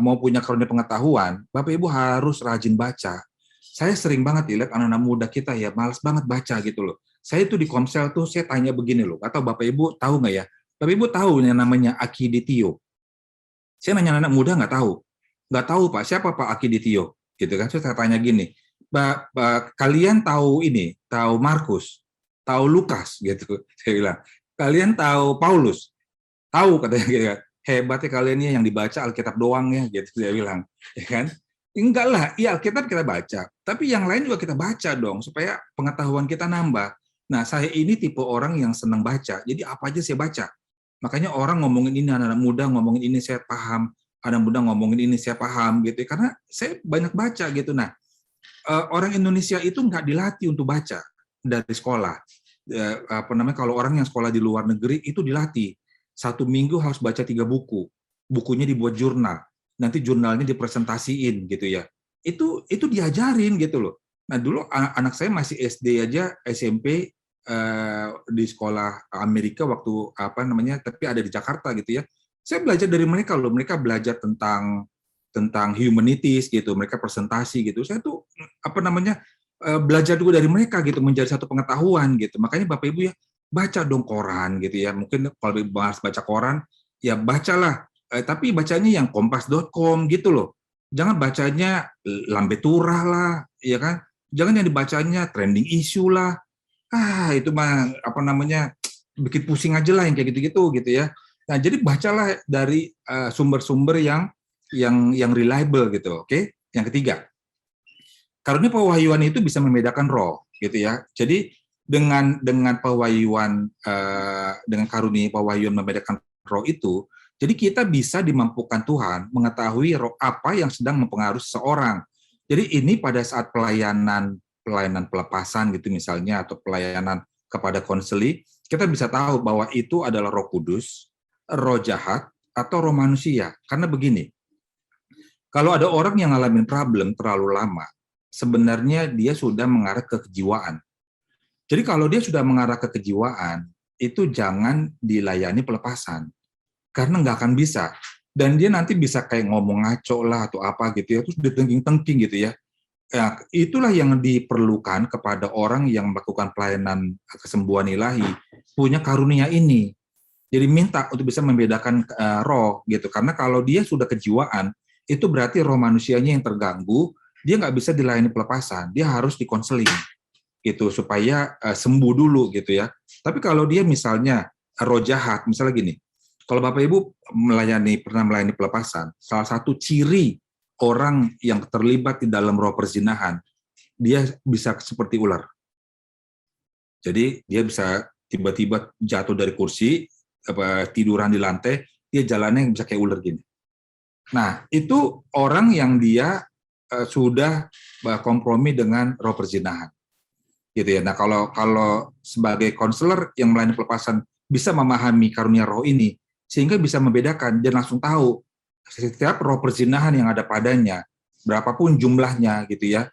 mau punya karunia pengetahuan, Bapak Ibu harus rajin baca. Saya sering banget lihat anak-anak muda kita ya, malas banget baca gitu loh. Saya itu di Komsel tuh saya tanya begini loh, atau Bapak Ibu tahu nggak ya? Bapak Ibu tahu yang namanya Akiditio. Saya nanya anak muda nggak tahu Pak, siapa Pak Akiditio? Gitu kan, saya tanya gini, kalian tahu ini, tahu Markus, tahu Lukas, gitu. Saya bilang, kalian tahu Paulus, tahu katanya gitu. Hebatnya kalian ini yang dibaca Alkitab doang ya, gitu saya bilang, ya kan? Enggak lah, iya Alkitab kita baca, tapi yang lain juga kita baca dong, supaya pengetahuan kita nambah. Nah, saya ini tipe orang yang senang baca, jadi apa aja saya baca. Makanya orang ngomongin ini, anak-anak muda ngomongin ini saya paham, anak muda ngomongin ini saya paham, gitu. Karena saya banyak baca gitu. Nah, orang Indonesia itu nggak dilatih untuk baca dari sekolah. Kalau orang yang sekolah di luar negeri itu dilatih. 1 minggu harus baca 3 buku. Bukunya dibuat jurnal. Nanti jurnalnya dipresentasiin gitu ya. Itu diajarin gitu loh. Nah dulu anak saya masih SD aja, SMP di sekolah Amerika waktu tapi ada di Jakarta gitu ya. Saya belajar dari mereka loh. Mereka belajar tentang humanities gitu, mereka presentasi gitu. Saya tuh belajar juga dari mereka gitu, menjadi satu pengetahuan gitu. Makanya Bapak Ibu ya baca dong koran gitu ya. Mungkin kalau bahas baca koran ya bacalah, tapi bacanya yang kompas.com gitu loh. Jangan bacanya Lambe Turah lah, ya kan? Jangan yang dibacanya trending issue lah. Itu mah bikin pusing aja lah yang kayak gitu-gitu gitu ya. Nah, jadi bacalah dari sumber-sumber yang reliable gitu, oke? Yang ketiga, karunia pewahyuan itu bisa membedakan roh, gitu ya. Jadi dengan pewahyuan dengan karunia pewahyuan membedakan roh itu, Jadi kita bisa dimampukan Tuhan mengetahui roh apa yang sedang mempengaruhi seseorang. Jadi ini pada saat pelayanan pelepasan gitu misalnya, atau pelayanan kepada konseli, kita bisa tahu bahwa itu adalah Roh Kudus, roh jahat, atau roh manusia. Karena begini, kalau ada orang yang ngalamin problem terlalu lama, sebenarnya dia sudah mengarah ke kejiwaan. Jadi kalau dia sudah mengarah ke kejiwaan, itu jangan dilayani pelepasan, karena nggak akan bisa. Dan dia nanti bisa kayak ngomong ngaco lah atau apa gitu ya, terus ditengking-tengking gitu ya. Ya, itulah yang diperlukan kepada orang yang melakukan pelayanan kesembuhan ilahi, punya karunia ini. Jadi minta untuk bisa membedakan roh gitu, karena kalau dia sudah kejiwaan, itu berarti roh manusianya yang terganggu, dia nggak bisa dilayani pelepasan, dia harus dikonseling gitu supaya sembuh dulu gitu ya. Tapi kalau dia misalnya roh jahat, misalnya gini, kalau Bapak Ibu pernah melayani pelepasan, salah satu ciri orang yang terlibat di dalam roh perzinahan, dia bisa seperti ular. Jadi dia bisa tiba-tiba jatuh dari kursi, tiduran di lantai, dia jalannya bisa kayak ular gini. Nah, itu orang yang dia sudah kompromi dengan roh perzinahan. Gitu ya. Nah, kalau sebagai konselor yang melayani pelepasan bisa memahami karunia roh ini, sehingga bisa membedakan dan langsung tahu setiap roh perzinahan yang ada padanya, berapapun jumlahnya gitu ya,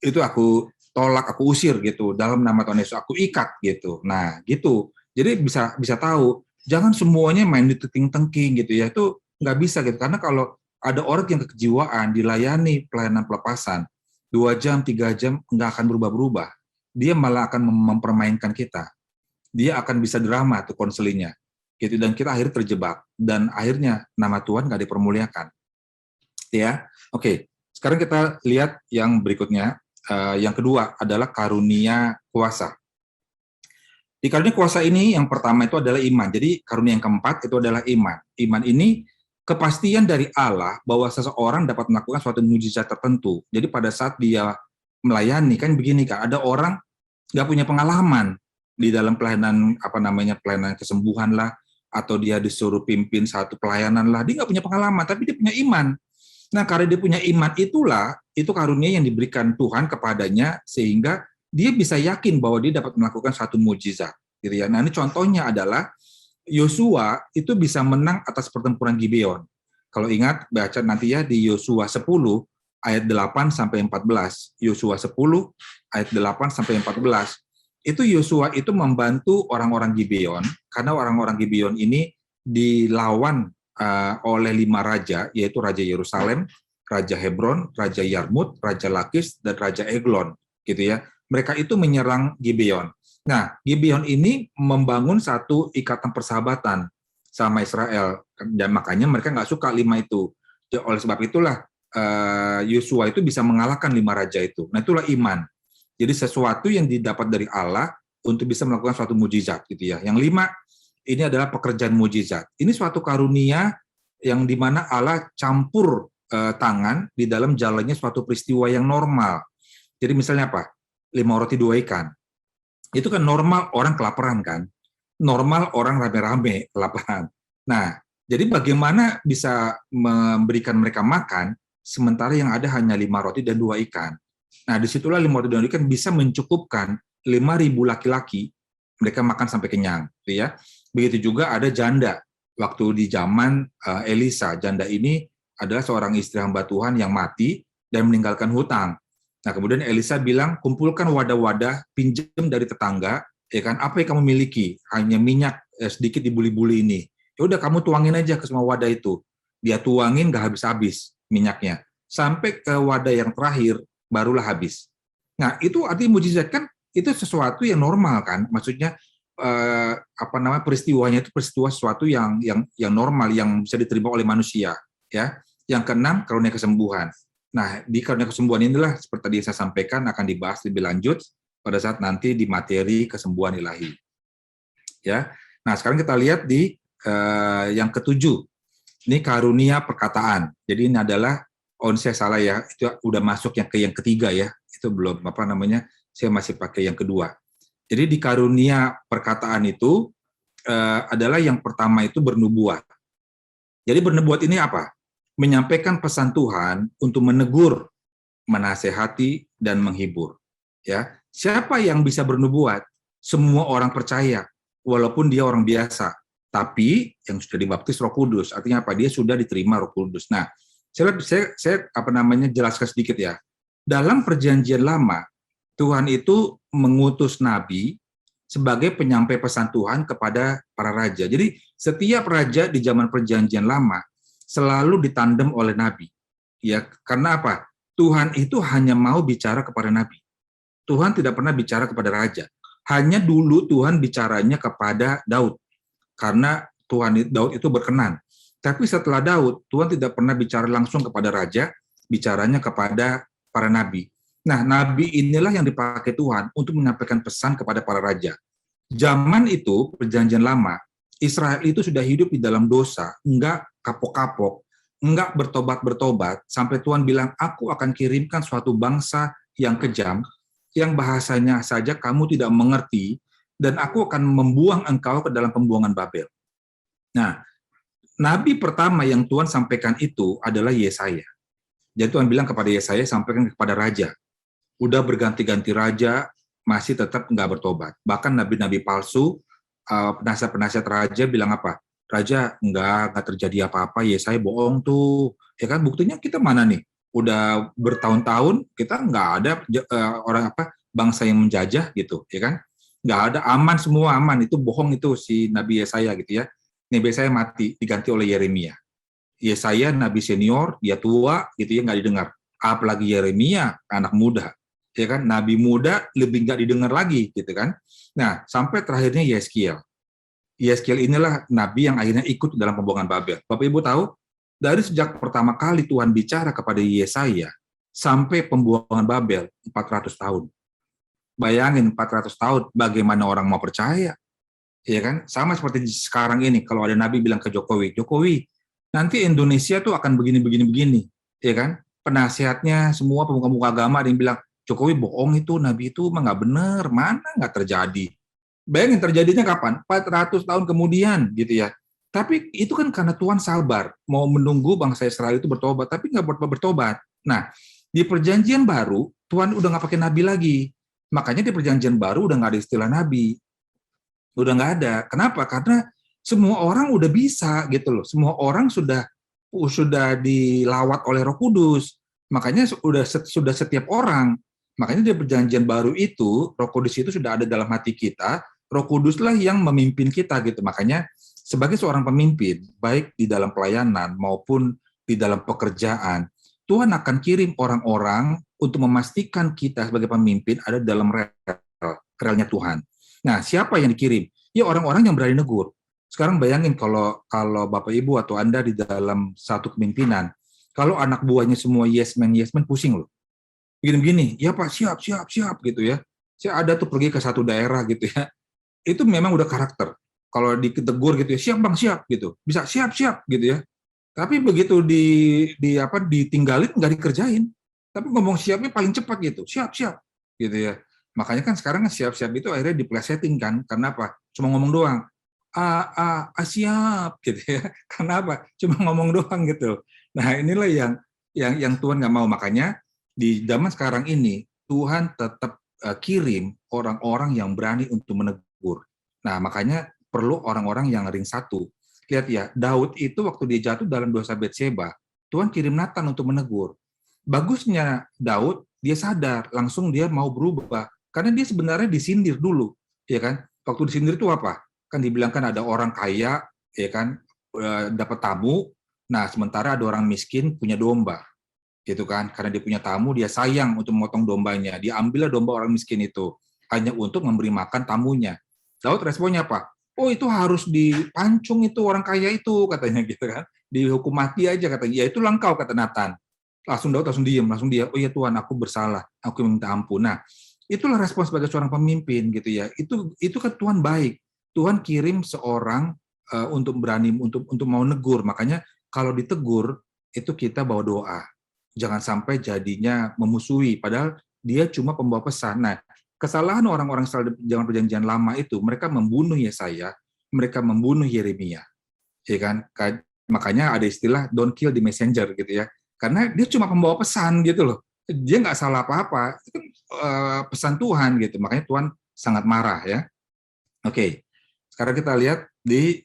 itu aku tolak, aku usir gitu, dalam nama Tuhan Yesus aku ikat gitu. Nah, gitu. Jadi bisa tahu, jangan semuanya main di tengking gitu ya, itu nggak bisa gitu. Karena kalau ada orang yang kejiwaan dilayani pelayanan pelepasan 2 jam, 3 jam nggak akan berubah-berubah. Dia malah akan mempermainkan kita. Dia akan bisa drama tuh konselinya. Gitu, dan kita akhirnya terjebak dan akhirnya nama Tuhan nggak dipermuliakan. Ya. Oke, sekarang kita lihat yang berikutnya. Yang kedua adalah karunia kuasa. Di karunia kuasa ini yang pertama itu adalah iman. Jadi karunia yang keempat itu adalah iman. Iman ini kepastian dari Allah bahwa seseorang dapat melakukan suatu mujizat tertentu. Jadi pada saat dia melayani, kan begini Kak, ada orang nggak punya pengalaman di dalam pelayanan pelayanan kesembuhan lah, atau dia disuruh pimpin satu pelayanan lah, dia nggak punya pengalaman, tapi dia punya iman. Nah, karena dia punya iman itu karunia yang diberikan Tuhan kepadanya, sehingga dia bisa yakin bahwa dia dapat melakukan satu mujizat. Gitu ya. Nah, ini contohnya adalah Yosua itu bisa menang atas pertempuran Gibeon. Kalau ingat, baca nanti ya di Yosua 10 ayat 8 sampai 14. Yosua 10 ayat 8 sampai 14. Itu Yosua itu membantu orang-orang Gibeon, karena orang-orang Gibeon ini dilawan oleh 5 raja, yaitu Raja Yerusalem, Raja Hebron, Raja Yarmut, Raja Lakis, dan Raja Eglon, gitu ya. Mereka itu menyerang Gibeon. Nah, Gibeon ini membangun satu ikatan persahabatan sama Israel, dan makanya mereka nggak suka 5 itu. Oleh sebab itulah Yosua itu bisa mengalahkan 5 raja itu. Nah, itulah iman. Jadi sesuatu yang didapat dari Allah untuk bisa melakukan suatu mujizat, gitu ya. Yang 5 ini adalah pekerjaan mujizat. Ini suatu karunia yang dimana Allah campur tangan di dalam jalannya suatu peristiwa yang normal. Jadi misalnya apa? 5 roti 2 ikan. Itu kan normal orang kelaparan kan? Normal orang rame-rame kelaparan. Nah, jadi bagaimana bisa memberikan mereka makan sementara yang ada hanya 5 roti dan 2 ikan. Nah, disitulah 5 roti dan 2 ikan bisa mencukupkan 5.000 laki-laki, mereka makan sampai kenyang, gitu ya. Begitu juga ada janda. Waktu di zaman Elisa, janda ini adalah seorang istri hamba Tuhan yang mati dan meninggalkan hutang. Nah, kemudian Elisa bilang, kumpulkan wadah-wadah, pinjam dari tetangga, ya kan, apa yang kamu miliki? Hanya minyak sedikit di buli-buli ini. Ya udah, kamu tuangin aja ke semua wadah itu. Dia tuangin nggak habis-habis minyaknya. Sampai ke wadah yang terakhir, barulah habis. Nah, itu artinya mujizat kan, itu sesuatu yang normal kan, maksudnya peristiwanya itu peristiwa sesuatu yang normal, yang bisa diterima oleh manusia, ya. Yang keenam, karunia kesembuhan. Nah, di karunia kesembuhan inilah seperti tadi saya sampaikan akan dibahas lebih lanjut pada saat nanti di materi kesembuhan ilahi. Ya. Nah, sekarang kita lihat di yang ketujuh. Ini karunia perkataan. Jadi ini adalah saya salah ya, itu udah masuk yang ketiga ya. Itu belum saya masih pakai yang kedua. Jadi di karunia perkataan itu adalah yang pertama itu bernubuat. Jadi bernubuat ini apa? Menyampaikan pesan Tuhan untuk menegur, menasehati, dan menghibur. Ya, siapa yang bisa bernubuat? Semua orang percaya, walaupun dia orang biasa. Tapi yang sudah dibaptis Roh Kudus, artinya apa? Dia sudah diterima Roh Kudus. Nah, saya jelaskan sedikit ya. Dalam Perjanjian Lama, Tuhan itu mengutus nabi sebagai penyampai pesan Tuhan kepada para raja. Jadi setiap raja di zaman Perjanjian Lama selalu ditandem oleh nabi. Ya, karena apa? Tuhan itu hanya mau bicara kepada nabi. Tuhan tidak pernah bicara kepada raja. Hanya dulu Tuhan bicaranya kepada Daud. Karena Daud itu berkenan. Tapi setelah Daud, Tuhan tidak pernah bicara langsung kepada raja, bicaranya kepada para nabi. Nah, nabi inilah yang dipakai Tuhan untuk menyampaikan pesan kepada para raja. Zaman itu, Perjanjian Lama, Israel itu sudah hidup di dalam dosa, enggak kapok-kapok, enggak bertobat-bertobat, sampai Tuhan bilang, aku akan kirimkan suatu bangsa yang kejam, yang bahasanya saja kamu tidak mengerti, dan aku akan membuang engkau ke dalam pembuangan Babel. Nah, nabi pertama yang Tuhan sampaikan itu adalah Yesaya. Jadi Tuhan bilang kepada Yesaya, sampaikan kepada raja. Udah berganti-ganti raja, masih tetap nggak bertobat. Bahkan nabi-nabi palsu, penasihat-penasihat raja bilang apa? Raja, nggak terjadi apa-apa, Yesaya bohong tuh. Ya kan, buktinya kita mana nih? Udah bertahun-tahun, kita nggak ada bangsa yang menjajah gitu, ya kan? Nggak ada, aman semua, aman. Itu bohong itu si Nabi Yesaya gitu ya. Nabi Yesaya mati, diganti oleh Yeremia. Yesaya nabi senior, dia tua gitu ya, nggak didengar. Apalagi Yeremia, anak muda, ya kan, nabi muda lebih nggak didengar lagi gitu kan. Nah, sampai terakhirnya Yeskiel. Yeskiel inilah nabi yang akhirnya ikut dalam pembuangan Babel. Bapak Ibu tahu, dari sejak pertama kali Tuhan bicara kepada Yesaya sampai pembuangan Babel 400 tahun. Bayangin 400 tahun, bagaimana orang mau percaya? Ya kan? Sama seperti sekarang ini, kalau ada nabi bilang ke Jokowi, Jokowi, nanti Indonesia tuh akan begini, ya kan? Penasihatnya semua pemuka-pemuka agama ada yang bilang, Jokowi bohong itu, nabi itu mah nggak bener, mana nggak terjadi. Bayangin terjadinya kapan? 400 tahun kemudian, gitu ya. Tapi itu kan karena Tuhan sabar, mau menunggu bangsa Israel itu bertobat, tapi nggak bertobat. Nah, di perjanjian baru, Tuhan udah nggak pakai nabi lagi. Makanya di perjanjian baru udah nggak ada istilah nabi. Udah nggak ada. Kenapa? Karena semua orang udah bisa gitu loh. Semua orang sudah dilawat oleh Roh Kudus. Makanya sudah setiap orang. Makanya di perjanjian baru itu Roh Kudus itu sudah ada dalam hati kita. Roh Kuduslah yang memimpin kita gitu. Makanya sebagai seorang pemimpin, baik di dalam pelayanan maupun di dalam pekerjaan, Tuhan akan kirim orang-orang untuk memastikan kita sebagai pemimpin ada dalam relnya Tuhan. Nah, siapa yang dikirim? Ya orang-orang yang berani negur. Sekarang bayangin kalau Bapak Ibu atau Anda di dalam satu kepemimpinan, kalau anak buahnya semua yes man, pusing loh. Begini-begini, ya Pak, siap gitu ya. Saya ada tuh pergi ke satu daerah gitu ya. Itu memang udah karakter. Kalau ditegur gitu ya, siap Bang, siap gitu. Bisa siap gitu ya. Tapi begitu ditinggalin nggak dikerjain. Tapi ngomong siapnya paling cepat gitu. Siap gitu ya. Makanya kan sekarang siap-siap itu akhirnya diplesetin kan. Karena apa? Cuma ngomong doang. Siap gitu ya. Karena apa? Cuma ngomong doang gitu. Nah, inilah yang Tuhan nggak mau. Makanya di zaman sekarang ini Tuhan tetap kirim orang-orang yang berani untuk menegur. Nah, makanya perlu orang-orang yang ring satu. Lihat ya, Daud itu waktu dia jatuh dalam dosa Batseba, Tuhan kirim Nathan untuk menegur. Bagusnya Daud, dia sadar, langsung dia mau berubah. Karena dia sebenarnya disindir dulu, ya kan? Waktu disindir itu apa? Kan dibilangkan ada orang kaya, ya kan, dapat tamu. Nah, sementara ada orang miskin punya domba, gitu kan? Karena dia punya tamu, dia sayang untuk memotong dombanya. Dia ambillah domba orang miskin itu hanya untuk memberi makan tamunya. Daud responnya apa? Oh, itu harus dipancung itu orang kaya itu, katanya gitu kan. Dihukum mati aja katanya. Ya itu engkau, kata Nathan. Daud langsung diam, langsung dia, oh ya Tuhan, aku bersalah, aku minta ampun. Nah, itulah respon sebagai seorang pemimpin gitu ya. Itu kan Tuhan baik. Tuhan kirim seorang untuk berani untuk mau negur. Makanya kalau ditegur itu kita bawa doa. Jangan sampai jadinya memusuhi padahal dia cuma pembawa pesan. Nah, kesalahan orang-orang Israel zaman perjanjian lama itu mereka membunuh Yesaya, mereka membunuh Yeremia. Ya kan? Makanya ada istilah don't kill the messenger gitu ya. Karena dia cuma pembawa pesan gitu loh. Dia nggak salah apa-apa. Itu kan pesan Tuhan gitu. Makanya Tuhan sangat marah ya. Oke. Sekarang kita lihat di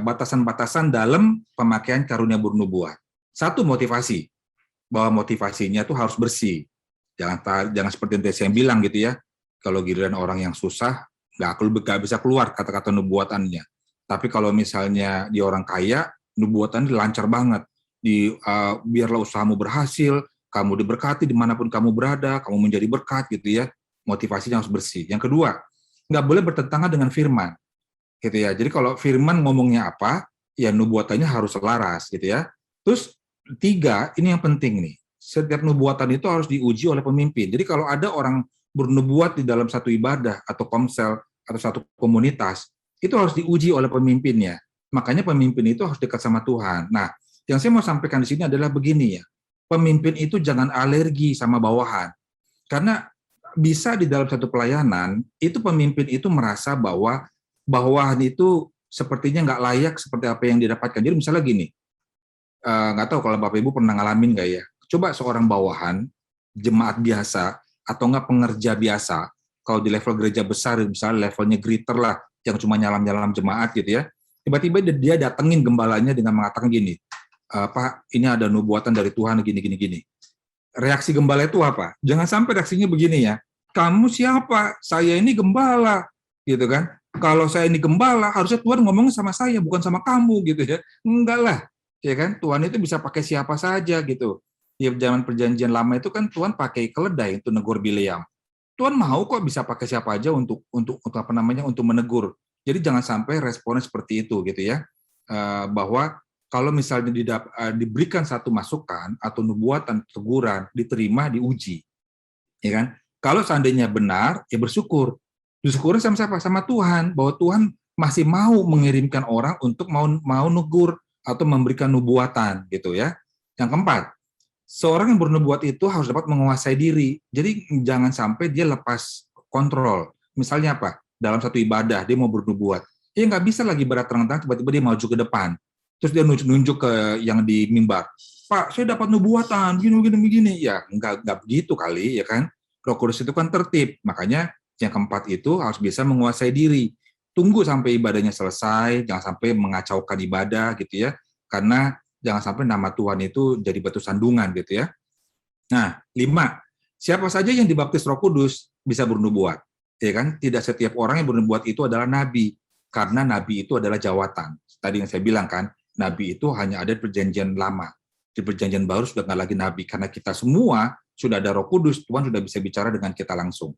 batasan-batasan dalam pemakaian karunia bernubuat. Satu, motivasi. Bahwa motivasinya tuh harus bersih. Jangan seperti yang saya bilang gitu ya. Kalau giliran orang yang susah, nggak bisa keluar kata-kata nubuatannya. Tapi kalau misalnya dia orang kaya, nubuatannya lancar banget. Biarlah usahamu berhasil, kamu diberkati dimanapun kamu berada, kamu menjadi berkat gitu ya. Motivasinya harus bersih. Yang kedua, nggak boleh bertentangan dengan firman. Gitu ya. Jadi kalau firman ngomongnya apa, ya nubuatannya harus selaras gitu ya. Terus tiga, ini yang penting nih. Setiap nubuatan itu harus diuji oleh pemimpin. Jadi kalau ada orang bernubuat di dalam satu ibadah atau komsel atau satu komunitas, itu harus diuji oleh pemimpinnya. Makanya pemimpin itu harus dekat sama Tuhan. Nah, yang saya mau sampaikan di sini adalah begini ya. Pemimpin itu jangan alergi sama bawahan. Karena bisa di dalam satu pelayanan, itu pemimpin itu merasa bahwa bawahan itu sepertinya nggak layak seperti apa yang didapatkan. Jadi misalnya gini, nggak tahu kalau Bapak Ibu pernah ngalamin nggak ya, coba seorang bawahan, jemaat biasa, atau nggak pengerja biasa, kalau di level gereja besar, misalnya levelnya greeter lah, yang cuma nyalam-nyalam jemaat gitu ya, tiba-tiba dia datengin gembalanya dengan mengatakan gini, Pak, ini ada nubuatan dari Tuhan gini. Reaksi gembala itu apa? Jangan sampai reaksinya begini ya, kamu siapa? Saya ini gembala, gitu kan. Kalau saya ini gembala, harusnya Tuhan ngomong sama saya, bukan sama kamu, gitu ya. Enggak lah, ya kan. Tuhan itu bisa pakai siapa saja, gitu. Di zaman perjanjian lama itu kan Tuhan pakai keledai untuk negur Bileam. Tuhan mau kok bisa pakai siapa aja untuk apa namanya untuk menegur. Jadi jangan sampai responnya seperti itu, gitu ya. Bahwa kalau misalnya diberikan satu masukan atau nubuatan, teguran, diterima, diuji, ya kan? Kalau seandainya benar, ya bersyukur. Bersyukur sama siapa? Sama Tuhan, bahwa Tuhan masih mau mengirimkan orang untuk mau negur atau memberikan nubuatan, gitu ya. Yang keempat, seorang yang bernubuat itu harus dapat menguasai diri. Jadi jangan sampai dia lepas kontrol. Misalnya apa? Dalam satu ibadah dia mau bernubuat, ya nggak bisa lagi berat terang-terang tiba-tiba dia maju ke depan. Terus dia nunjuk ke yang di mimbar, Pak, saya dapat nubuatan, begini. Ya, enggak begitu kali, ya kan? Roh Kudus itu kan tertib. Makanya yang keempat itu harus bisa menguasai diri. Tunggu sampai ibadahnya selesai, jangan sampai mengacaukan ibadah gitu ya. Karena jangan sampai nama Tuhan itu jadi batu sandungan gitu ya. Nah, 5. Siapa saja yang dibaptis Roh Kudus bisa bernubuat. Ya kan? Tidak setiap orang yang bernubuat itu adalah nabi. Karena nabi itu adalah jawatan. Tadi yang saya bilang kan, nabi itu hanya ada di perjanjian lama. Di perjanjian baru sudah nggak lagi nabi. Karena kita semua sudah ada Roh Kudus, Tuhan sudah bisa bicara dengan kita langsung.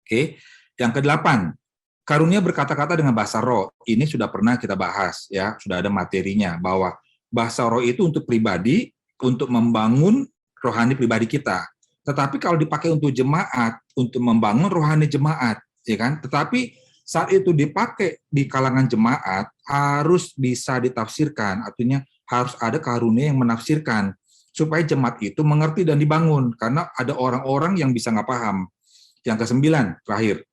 Oke. Yang ke-8, karunia berkata-kata dengan bahasa roh. Ini sudah pernah kita bahas ya, sudah ada materinya bahwa bahasa roh itu untuk pribadi, untuk membangun rohani pribadi kita. Tetapi kalau dipakai untuk jemaat, untuk membangun rohani jemaat, ya kan? Tetapi saat itu dipakai di kalangan jemaat harus bisa ditafsirkan, artinya harus ada karunia yang menafsirkan supaya jemaat itu mengerti dan dibangun, karena ada orang-orang yang bisa nggak paham. Yang ke-9, terakhir,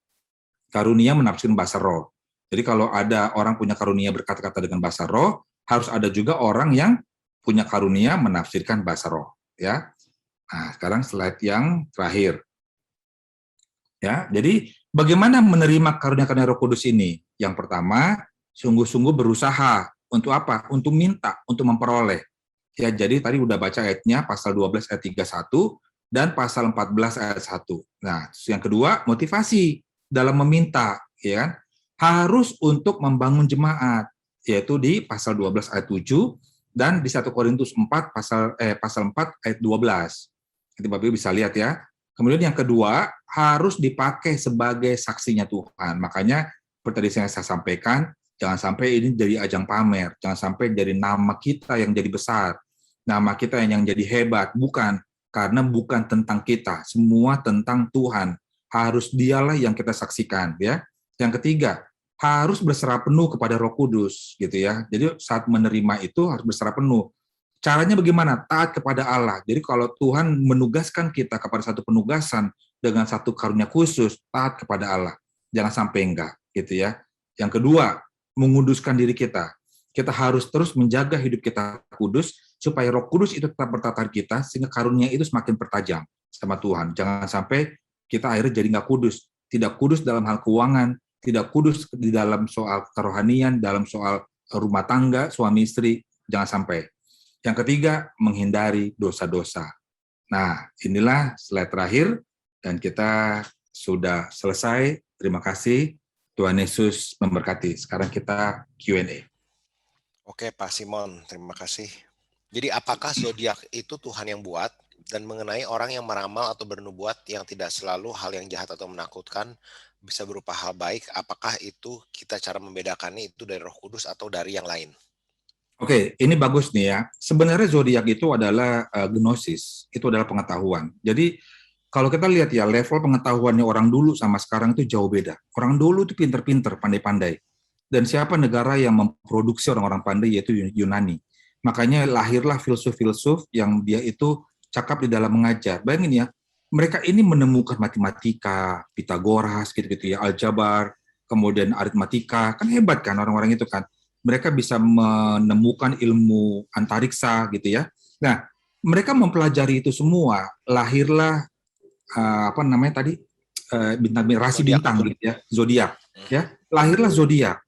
karunia menafsirkan bahasa roh. Jadi kalau ada orang punya karunia berkata-kata dengan bahasa roh, harus ada juga orang yang punya karunia menafsirkan bahasa roh. Ya. Nah, sekarang slide yang terakhir. Ya, jadi bagaimana menerima karunia-karunia Roh Kudus ini? Yang pertama, sungguh-sungguh berusaha untuk apa? Untuk minta, untuk memperoleh. Ya, jadi tadi udah baca ayatnya pasal 12 ayat 31 dan pasal 14 ayat 1. Nah, yang kedua, motivasi dalam meminta, ya kan? Harus untuk membangun jemaat, yaitu di pasal 12 ayat 7 dan di 1 Korintus 4 pasal 4 ayat 12. Nanti Bapak Ibu bisa lihat ya. Kemudian yang kedua, harus dipakai sebagai saksinya Tuhan. Makanya seperti tadi saya sampaikan, jangan sampai ini jadi ajang pamer, jangan sampai jadi nama kita yang jadi besar, nama kita yang jadi hebat, bukan. Karena bukan tentang kita, semua tentang Tuhan. Harus dialah yang kita saksikan, ya. Yang ketiga, harus berserah penuh kepada Roh Kudus, gitu ya. Jadi saat menerima itu harus berserah penuh. Caranya bagaimana? Taat kepada Allah. Jadi kalau Tuhan menugaskan kita kepada satu penugasan dengan satu karunia khusus, taat kepada Allah. Jangan sampai enggak, gitu ya. Yang kedua, menguduskan diri kita. Kita harus terus menjaga hidup kita kudus, supaya Roh Kudus itu tetap bertata kita, sehingga karunia itu semakin bertajam sama Tuhan. Jangan sampai kita akhirnya jadi nggak kudus. Tidak kudus dalam hal keuangan, tidak kudus di dalam soal kerohanian, dalam soal rumah tangga, suami istri, jangan sampai. Yang ketiga, menghindari dosa-dosa. Nah, inilah slide terakhir, dan kita sudah selesai. Terima kasih. Tuhan Yesus memberkati. Sekarang kita Q&A. Oke, Pak Simon, terima kasih. Jadi apakah zodiak itu Tuhan yang buat? Dan mengenai orang yang meramal atau bernubuat yang tidak selalu hal yang jahat atau menakutkan, bisa berupa hal baik, apakah itu kita cara membedakannya itu dari Roh Kudus atau dari yang lain? Oke, ini bagus nih ya. Sebenarnya zodiak itu adalah gnosis, itu adalah pengetahuan. Jadi kalau kita lihat ya, level pengetahuannya orang dulu sama sekarang itu jauh beda. Orang dulu itu pinter-pinter, pandai-pandai. Dan siapa negara yang memproduksi orang-orang pandai, yaitu Yunani. Makanya lahirlah filsuf-filsuf yang dia itu cakap di dalam mengajar. Bayangin ya, mereka ini menemukan matematika, Pitagoras, gitu-gitu ya, aljabar, kemudian aritmatika, kan hebat kan orang-orang itu kan. Mereka bisa menemukan ilmu antariksa gitu ya. Nah, mereka mempelajari itu semua, lahirlah apa namanya tadi bintang rasi bintang gitu ya, zodiak ya. Lahirlah zodiak.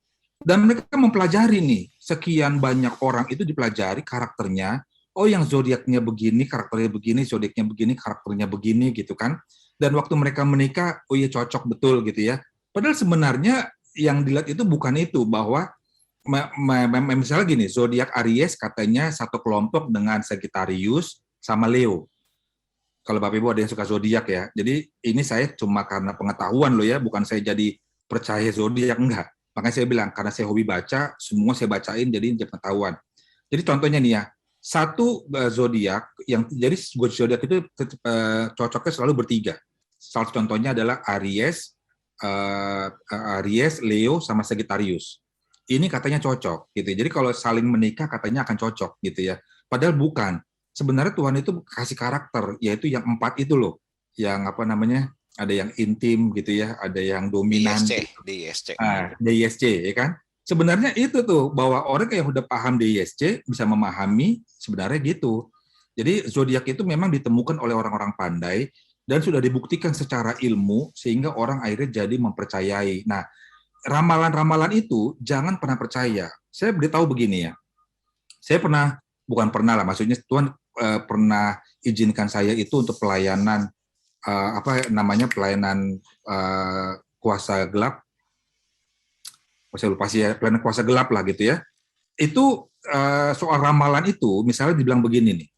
Dan mereka mempelajari nih, sekian banyak orang itu dipelajari karakternya. Oh, yang zodiaknya begini, karakternya begini, zodiaknya begini, karakternya begini gitu kan. Dan waktu mereka menikah, oh iya cocok betul gitu ya. Padahal sebenarnya yang dilihat itu bukan itu, bahwa misalnya gini, zodiak Aries katanya satu kelompok dengan Sagittarius sama Leo. Kalau Bapak Ibu ada yang suka zodiak ya. Jadi ini saya cuma karena pengetahuan loh ya, bukan saya jadi percaya zodiak, enggak. Makanya saya bilang karena saya hobi baca, semua saya bacain jadi pengetahuan. Jadi contohnya nih ya, satu zodiak yang jadi zodiak itu cocoknya selalu bertiga. Salah satu contohnya adalah Aries, Leo sama Sagittarius. Ini katanya cocok gitu. Jadi kalau saling menikah katanya akan cocok gitu ya. Padahal bukan. Sebenarnya Tuhan itu kasih karakter, yaitu yang 4 itu loh. Yang apa namanya? Ada yang intim gitu ya, ada yang dominan. DISC. DISC ya kan? Sebenarnya itu tuh, bahwa orang yang udah paham DISC bisa memahami sebenarnya gitu. Jadi zodiak itu memang ditemukan oleh orang-orang pandai dan sudah dibuktikan secara ilmu sehingga orang akhirnya jadi mempercayai. Nah, ramalan-ramalan itu jangan pernah percaya. Saya beritahu begini ya. Saya bukan pernah lah, maksudnya Tuhan pernah izinkan saya itu untuk pelayanan apa namanya pelayanan kuasa gelap. Saya lupa sih ya, pelayanan kuasa gelap lah gitu ya. Itu soal ramalan itu misalnya dibilang begini nih.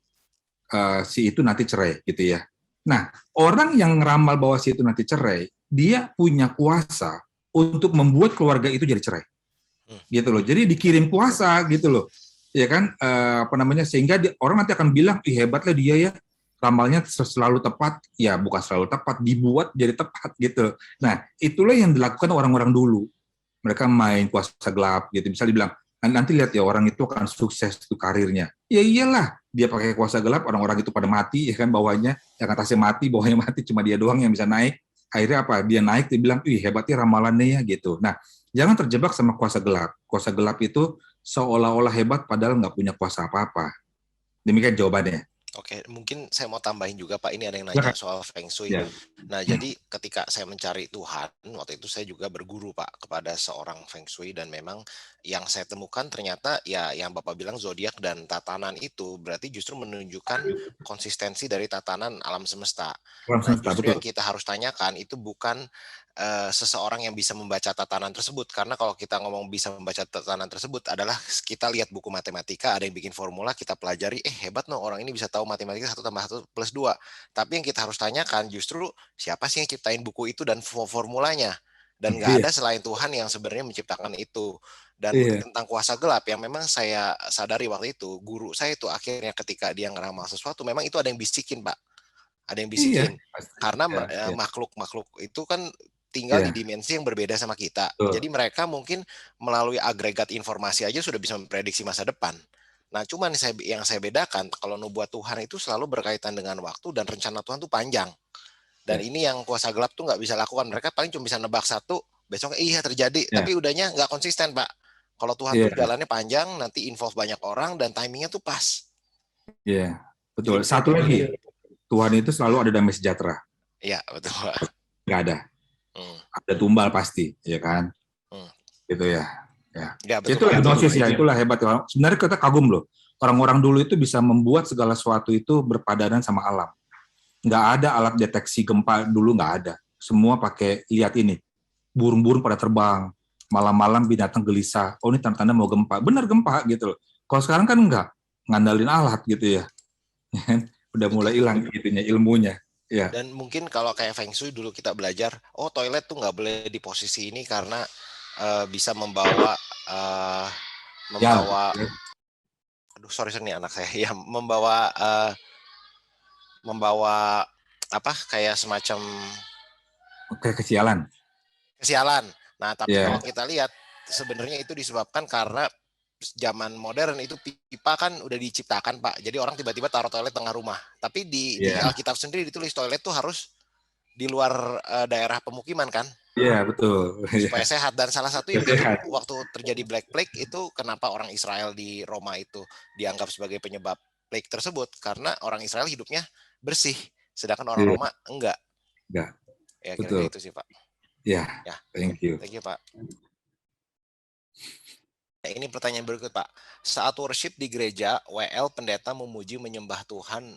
Si itu nanti cerai gitu ya. Nah, orang yang ngeramal bahwa si itu nanti cerai, dia punya kuasa untuk membuat keluarga itu jadi cerai. Gitu loh. Jadi dikirim kuasa gitu loh. Ya kan apa namanya sehingga orang nanti akan bilang, "Ih, hebatlah dia ya. Ramalnya selalu tepat." Ya, bukan selalu tepat, dibuat jadi tepat gitu. Nah, itulah yang dilakukan orang-orang dulu. Mereka main kuasa gelap gitu. Bisa dibilang, nanti lihat ya orang itu akan sukses tuh karirnya. Ya iyalah, dia pakai kuasa gelap, orang-orang itu pada mati ya kan bawahnya, yang atasnya mati, bawahnya mati, cuma dia doang yang bisa naik. Akhirnya apa? Dia naik, dia bilang, "Ih, hebatnya ramalannya ya," gitu. Nah, jangan terjebak sama kuasa gelap. Kuasa gelap itu seolah-olah hebat padahal nggak punya kuasa apa-apa. Demikian jawabannya. Oke, mungkin saya mau tambahin juga Pak, ini ada yang Silakan. nanya soal Feng Shui. Ya. Nah, jadi ketika saya mencari Tuhan, waktu itu saya juga berguru Pak kepada seorang Feng Shui dan memang yang saya temukan ternyata ya yang Bapak bilang zodiak dan tatanan itu berarti justru menunjukkan konsistensi dari tatanan alam semesta. Nah, justru Betul. yang kita harus tanyakan itu bukan seseorang yang bisa membaca tatanan tersebut, karena kalau kita ngomong bisa membaca tatanan tersebut adalah kita lihat buku matematika, ada yang bikin formula, kita pelajari, hebat no orang ini bisa tahu matematika 1+1+2. Tapi yang kita harus tanyakan justru siapa sih yang ciptain buku itu dan formulanya, dan nggak ada selain Tuhan yang sebenarnya menciptakan itu. Dan tentang kuasa gelap yang memang saya sadari waktu itu, guru saya itu akhirnya ketika dia ngeramal sesuatu, memang itu ada yang bisikin Pak, ada yang bisikin. Karena makhluk-makhluk itu kan tinggal di dimensi yang berbeda sama kita. Jadi mereka mungkin melalui agregat informasi aja sudah bisa memprediksi masa depan. Nah, cuman yang saya bedakan, kalau nubuat Tuhan itu selalu berkaitan dengan waktu dan rencana Tuhan itu panjang. Dan ini yang kuasa gelap tuh nggak bisa lakukan. Mereka paling cuma bisa nebak satu, besoknya iya terjadi. Tapi udahnya nggak konsisten, Pak. Kalau Tuhan tuh Iya, jalannya panjang, nanti involve banyak orang dan timingnya tuh pas. iya, Jadi betul. bisa Satu jadi, lagi, Tuhan itu selalu ada damai sejahtera. iya betul Pak. Nggak ada. Hmm, Ada tumbal pasti, ya kan? hmm. Gitu ya. Ya. Ya betul Itulah Pak. hipnosis ya, itulah hebat. Sebenarnya kita kagum loh. Orang-orang dulu itu bisa membuat segala sesuatu itu berpadanan sama alam. Nggak ada alat deteksi gempa dulu, nggak ada. Semua pakai, lihat ini, burung-burung pada terbang, malam-malam binatang gelisah. Oh ini tanda-tanda mau gempa. Benar gempa gitu loh. Kalau sekarang kan enggak, ngandalin alat gitu ya. Udah mulai Betul. hilang gitunya ilmunya. Ya, Dan mungkin kalau kayak Feng Shui dulu kita belajar, oh toilet tuh nggak boleh di posisi ini karena bisa membawa eh, ya, membawa, aduh sorry nih anak saya, ya membawa apa kayak semacam oke kesialan. kesialan. Nah tapi kalau Ya, kita lihat sebenarnya itu disebabkan karena zaman modern itu pipa kan udah diciptakan Pak. Jadi orang tiba-tiba taruh toilet tengah rumah. Tapi di ya, Alkitab sendiri ditulis toilet tuh harus di luar daerah pemukiman kan, ya betul. supaya Ya, sehat. Dan salah satu yang bikin sehat. waktu terjadi Black Plague itu kenapa orang Israel di Roma itu dianggap sebagai penyebab plague tersebut karena orang Israel hidupnya bersih, sedangkan orang Iya, Roma enggak. ya, Ya kira-kira betul. itu sih Pak. Ya, Ya, thank you. thank you Pak. Nah, ini pertanyaan berikut Pak. Saat worship di gereja, WL pendeta memuji menyembah Tuhan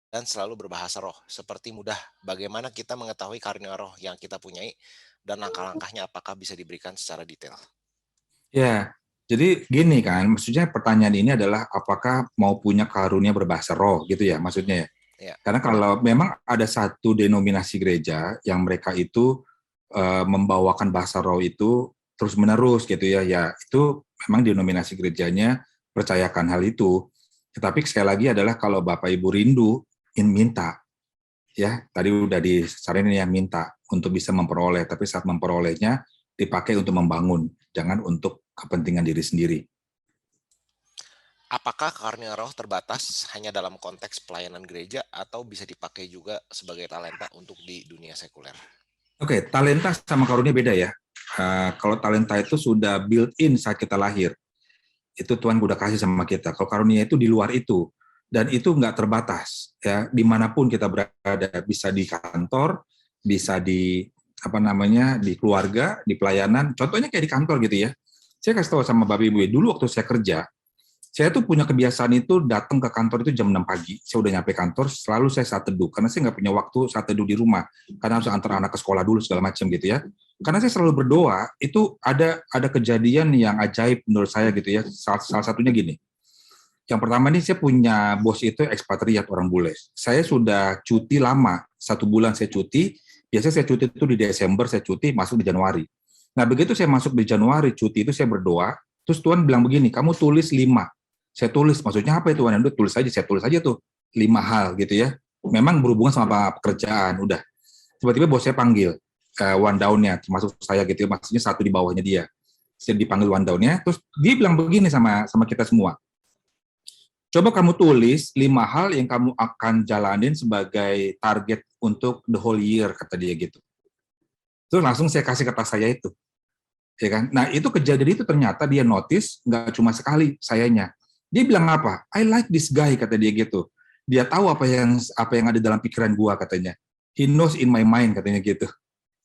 dan selalu berbahasa roh. Seperti mudah, bagaimana kita mengetahui karunia roh yang kita punyai dan langkah-langkahnya apakah bisa diberikan secara detail? Ya, jadi gini kan, maksudnya pertanyaan ini adalah apakah mau punya karunia berbahasa roh gitu ya maksudnya ya. Ya, Karena kalau memang ada satu denominasi gereja yang mereka itu membawakan bahasa roh itu terus-menerus gitu ya, ya itu memang denominasi gerejanya percayakan hal itu. Tetapi sekali lagi adalah kalau Bapak Ibu rindu, minta ya, tadi udah disaranin ya minta untuk bisa memperoleh, tapi saat memperolehnya dipakai untuk membangun, jangan untuk kepentingan diri sendiri. apakah karunia roh terbatas hanya dalam konteks pelayanan gereja atau bisa dipakai juga sebagai talenta untuk di dunia sekuler? Oke, talenta sama karunia beda ya. Kalau talenta itu sudah built-in saat kita lahir, itu Tuhan udah kasih sama kita. Kalau karunia itu di luar itu, dan itu nggak terbatas ya, dimanapun kita berada, bisa di kantor, bisa di apa namanya di keluarga, di pelayanan. Contohnya kayak di kantor gitu ya. Saya kasih tahu sama Bapak Ibu, dulu waktu saya kerja, saya tuh punya kebiasaan itu datang ke kantor itu jam 6 pagi. Saya udah nyampe kantor, selalu saya saat teduh. Karena saya nggak punya waktu saat teduh di rumah. Karena harus antar anak ke sekolah dulu, segala macam gitu ya. Karena saya selalu berdoa, itu ada kejadian yang ajaib menurut saya gitu ya. Salah satunya gini. Yang pertama nih, saya punya bos itu ekspatriat orang bule. Saya sudah cuti lama, 1 bulan saya cuti. Biasanya saya cuti itu di Desember, saya cuti masuk di Januari. Nah begitu saya masuk di Januari, cuti itu saya berdoa, terus Tuhan bilang begini, kamu tulis 5. Saya tulis, maksudnya apa itu? Udah tulis aja, saya tulis aja tuh 5 hal gitu ya. Memang berhubungan sama pekerjaan, udah. Tiba-tiba bos saya panggil one down-nya, termasuk saya gitu ya, maksudnya satu di bawahnya dia. Saya dipanggil one down-nya, terus dia bilang begini sama kita semua. Coba kamu tulis 5 hal yang kamu akan jalanin sebagai target untuk the whole year, kata dia gitu. Terus langsung saya kasih kertas saya itu. Ya kan? Nah itu kejadian itu ternyata dia notice nggak cuma sekali sayanya. Dia bilang apa? I like this guy kata dia gitu. Dia tahu apa yang ada dalam pikiran gua katanya. He knows in my mind katanya gitu.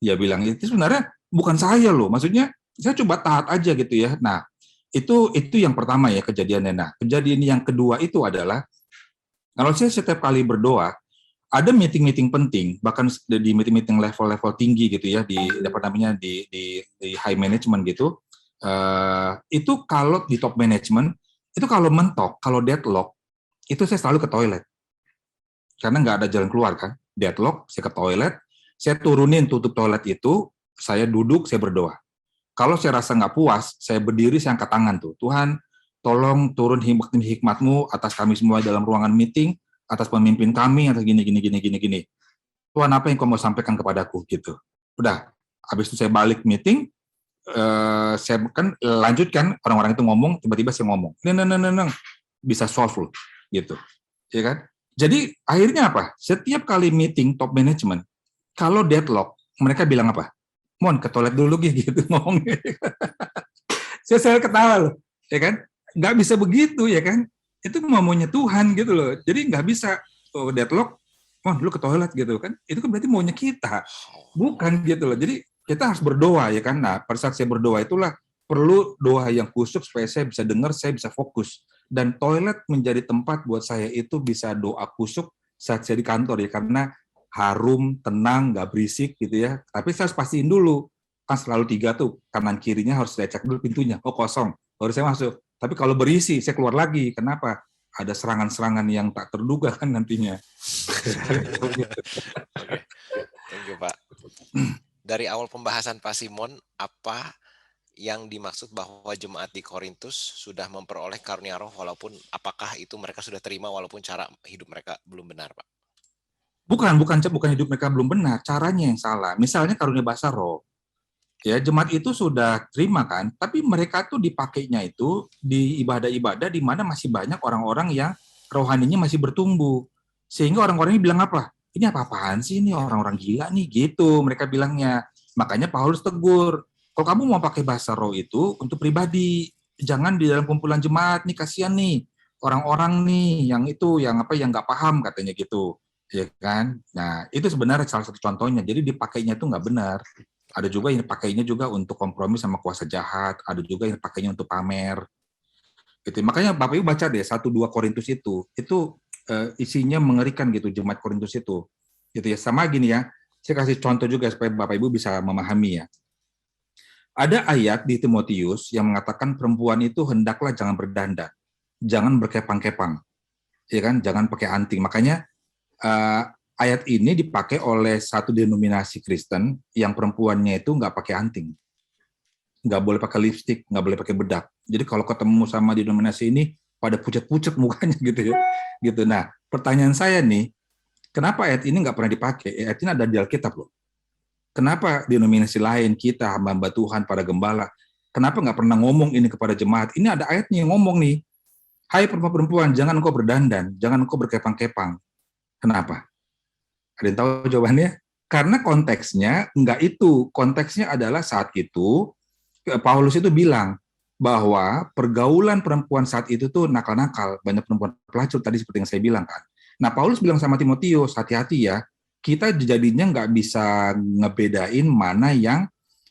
Dia bilang itu sebenarnya bukan saya loh. Maksudnya saya coba taat aja gitu ya. Nah itu yang pertama ya kejadiannya. Nah kejadian yang kedua itu adalah kalau saya setiap kali berdoa ada meeting-meeting penting, bahkan di meeting-meeting level-level tinggi gitu ya, di apa namanya di high management gitu, itu kalau di top management itu kalau mentok, kalau deadlock, itu saya selalu ke toilet karena nggak ada jalan keluar kan, deadlock, saya ke toilet, saya turunin tutup toilet itu, saya duduk, saya berdoa. Kalau saya rasa nggak puas, saya berdiri, saya angkat tangan tuh, Tuhan, tolong turun hikmat-Mu atas kami semua dalam ruangan meeting, atas pemimpin kami, atas gini gini gini gini gini. Tuhan apa yang kau mau sampaikan kepadaku gitu. Udah, habis itu saya balik meeting, saya kan lanjutkan orang-orang itu ngomong, tiba-tiba saya ngomong, neng, bisa solve loh, gitu, ya kan? Jadi akhirnya apa? Setiap kali meeting top management, kalau deadlock, mereka bilang apa? Mon ke toilet dulu gitu ngomongnya. Saya selalu ketawa loh, ya kan? Nggak bisa begitu, ya kan? Itu maunya Tuhan gitu loh. Jadi nggak bisa deadlock, lu ke toilet gitu kan? Itu kan berarti maunya kita, bukan gitu loh. Jadi kita harus berdoa, ya kan? Nah, pada saat saya berdoa itulah perlu doa yang khusyuk supaya saya bisa dengar, saya bisa fokus. Dan toilet menjadi tempat buat saya itu bisa doa khusyuk saat saya di kantor ya, karena harum, tenang, nggak berisik gitu ya. Tapi saya harus pastiin dulu, kan selalu 3 tuh, kanan kirinya harus saya cek dulu pintunya, oh kosong, baru saya masuk. Tapi kalau berisi, saya keluar lagi. Kenapa? Ada serangan-serangan yang tak terduga kan nantinya. Oke, thank you Pak. Dari awal pembahasan Pak Simon, apa yang dimaksud bahwa jemaat di Korintus sudah memperoleh karunia roh, walaupun apakah itu mereka sudah terima walaupun cara hidup mereka belum benar, Pak? Bukan hidup mereka belum benar, caranya yang salah. Misalnya karunia bahasa roh, ya jemaat itu sudah terima kan, tapi mereka tuh dipakainya itu di ibadah-ibadah di mana masih banyak orang-orang yang rohaninya masih bertumbuh. Sehingga orang-orang ini bilang apa? Ini apa-apaan sih, ini orang-orang gila nih, gitu mereka bilangnya. Makanya Paulus tegur, kalau kamu mau pakai bahasa roh itu untuk pribadi, jangan di dalam kumpulan jemaat nih, kasihan nih orang-orang nih yang itu yang apa yang nggak paham katanya gitu, ya kan? Nah itu sebenarnya salah satu contohnya. Jadi dipakainya itu nggak benar. Ada juga yang pakainya juga untuk kompromi sama kuasa jahat, ada juga yang pakainya untuk pamer. Gitu. Makanya Bapak Ibu baca deh 1-2 Korintus itu isinya mengerikan gitu jemaat Korintus itu. Gitu ya. Sama gini ya, saya kasih contoh juga supaya Bapak Ibu bisa memahami ya. Ada ayat di Timotius yang mengatakan perempuan itu hendaklah jangan berdandan, jangan berkepang-kepang, ya kan, jangan pakai anting. Makanya ayat ini dipakai oleh satu denominasi Kristen yang perempuannya itu nggak pakai anting, nggak boleh pakai lipstik, nggak boleh pakai bedak. Jadi kalau ketemu sama denominasi ini pada pucat-pucat mukanya gitu ya. Gitu. Nah, pertanyaan saya nih, kenapa ayat ini nggak pernah dipakai? Ayat ini ada di Alkitab loh. Kenapa denominasi lain kita hamba Tuhan para gembala, kenapa nggak pernah ngomong ini kepada jemaat? Ini ada ayatnya yang ngomong nih, hai perempuan, jangan engkau berdandan, jangan engkau berkepang-kepang. Kenapa? Ada yang tahu jawabannya? Karena konteksnya nggak itu. Konteksnya adalah saat itu Paulus itu bilang bahwa pergaulan perempuan saat itu tuh nakal-nakal, banyak perempuan pelacur tadi seperti yang saya bilang kan. Nah Paulus bilang sama Timotius, hati-hati ya, kita jadinya nggak bisa ngebedain mana yang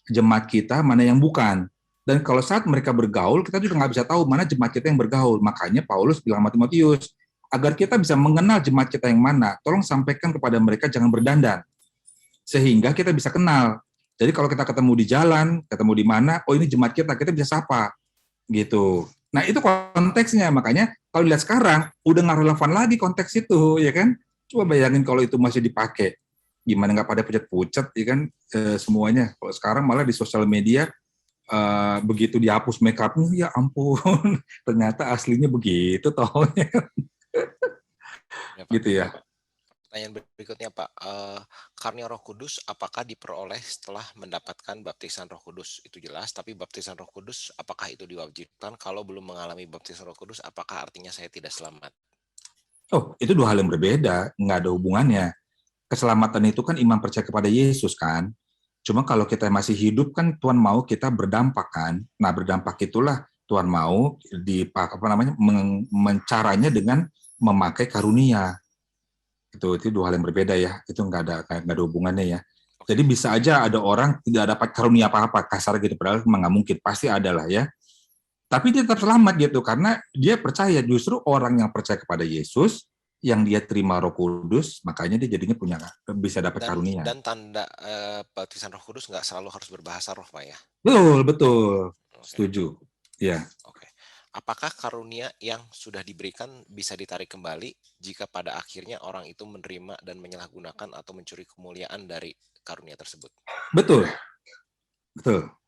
jemaat kita, mana yang bukan. Dan kalau saat mereka bergaul, kita juga nggak bisa tahu mana jemaat kita yang bergaul. Makanya Paulus bilang sama Timotius, agar kita bisa mengenal jemaat kita yang mana, tolong sampaikan kepada mereka jangan berdandan. Sehingga kita bisa kenal. Jadi kalau kita ketemu di jalan, ketemu di mana, oh ini jemaat kita bisa sapa, gitu. Nah itu konteksnya, makanya kalau lihat sekarang, udah nggak relevan lagi konteks itu, ya kan? Coba bayangin kalau itu masih dipakai, gimana nggak pada pucat-pucat, ya kan? Semuanya. Kalau sekarang malah di sosial media, begitu dihapus make up-nya, ya ampun, ternyata aslinya begitu, toh. Ya, Pak. Gitu ya. Pertanyaan berikutnya Pak, karunia Roh Kudus apakah diperoleh setelah mendapatkan baptisan Roh Kudus? Itu jelas, tapi baptisan Roh Kudus apakah itu diwajibkan? Kalau belum mengalami baptisan Roh Kudus, apakah artinya saya tidak selamat? Oh, itu dua hal yang berbeda, nggak ada hubungannya. Keselamatan itu kan iman percaya kepada Yesus kan. Cuma kalau kita masih hidup kan Tuhan mau kita berdampak kan. Nah berdampak itulah Tuhan mau mencaranya dengan memakai karunia. Itu dua hal yang berbeda ya. Itu nggak ada hubungannya ya. Jadi bisa aja ada orang tidak dapat karunia apa-apa kasar gitu, padahal memang nggak mungkin, pasti ada lah ya. Tapi dia tetap selamat gitu karena dia percaya, justru orang yang percaya kepada Yesus yang dia terima Roh Kudus, makanya dia jadinya bisa dapat karunia. Dan tanda baptisan Roh Kudus nggak selalu harus berbahasa roh, Pak ya? Betul. Setuju. Ya. Oke. Apakah karunia yang sudah diberikan bisa ditarik kembali jika pada akhirnya orang itu menerima dan menyalahgunakan atau mencuri kemuliaan dari karunia tersebut? Betul.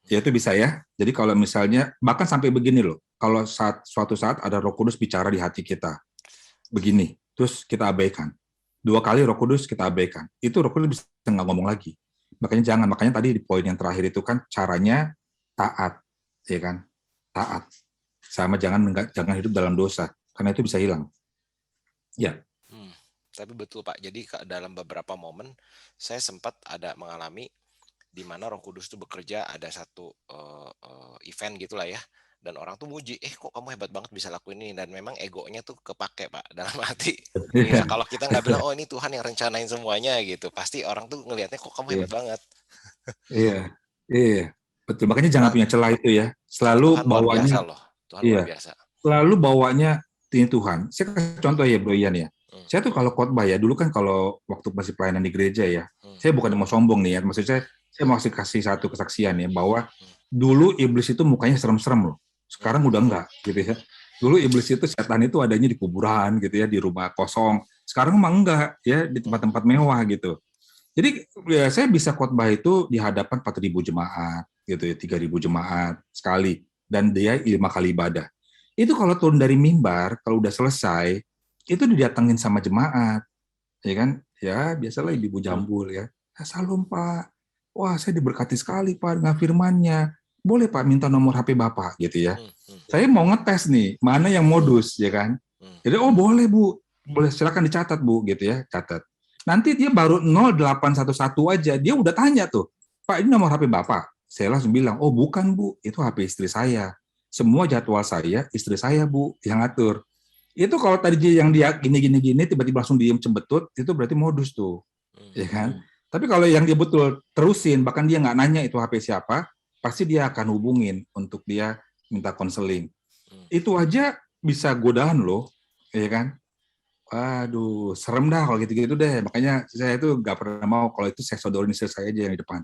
Ya itu bisa ya. Jadi kalau misalnya, bahkan sampai begini loh, kalau suatu saat ada Roh Kudus bicara di hati kita, begini, terus kita abaikan. 2 kali Roh Kudus kita abaikan. Itu Roh Kudus bisa nggak ngomong lagi. Makanya tadi di poin yang terakhir itu kan caranya taat, ya kan? Taat. Sama jangan hidup dalam dosa, karena itu bisa hilang. Ya. Tapi betul Pak, jadi dalam beberapa momen saya sempat ada mengalami di mana Roh Kudus tuh bekerja, ada satu event gitulah ya, dan orang tuh muji, kok kamu hebat banget bisa lakuin ini, dan memang egonya tuh kepake Pak, dalam arti Iya, kalau kita nggak bilang, oh ini Tuhan yang rencanain semuanya gitu, pasti orang tuh ngelihatnya kok kamu iya, hebat banget. iya, iya. Betul. Makanya jangan Padahal punya celah itu ya. tapi Selalu Tuhan luar bawanya, biasa loh, Tuhan luar iya, biasa. selalu bawanya ini Tuhan. Saya kasih contoh ya Bro Ian ya. Hmm, Saya tuh kalau khotbah ya, dulu kan kalau waktu masih pelayanan di gereja ya, hmm, saya bukan mau sombong nih ya, maksud saya masih kasih satu kesaksian ya, bahwa dulu iblis itu mukanya serem-serem loh. hmm, Sekarang udah enggak gitu ya. Dulu iblis itu, setan itu adanya di kuburan gitu ya, di rumah kosong. Sekarang mah enggak ya, di hmm, tempat-tempat mewah gitu. Jadi ya saya bisa khotbah itu di hadapan 4.000 jemaat gitu ya, 3.000 jemaat sekali, dan dia 5 kali ibadah. Itu kalau turun dari mimbar, kalau udah selesai, itu didatengin sama jemaat, ya kan? Ya biasalah ibu jambul ya. Salam Pak, wah saya diberkati sekali Pak dengan firman-Nya. Boleh Pak minta nomor HP Bapak gitu ya. hmm, hmm, Saya mau ngetes nih, mana yang modus ya kan? hmm, Jadi oh boleh Bu, boleh silakan dicatat Bu gitu ya, catat. Nanti dia baru 0811 aja, dia udah tanya tuh, Pak ini nomor HP Bapak. Saya langsung bilang, oh bukan Bu, itu HP istri saya. Semua jadwal saya, istri saya Bu yang ngatur. Itu kalau tadi yang dia gini, tiba-tiba langsung diem cembetut, itu berarti modus tuh, hmm, ya kan? Tapi kalau yang dia betul terusin, bahkan dia nggak nanya itu HP siapa, pasti dia akan hubungin untuk dia minta konseling. hmm. Itu aja bisa godaan loh, ya kan? Waduh, serem dah kalau gitu-gitu deh. Makanya saya itu nggak pernah mau kalau itu saya sodorin istri saya aja yang di depan.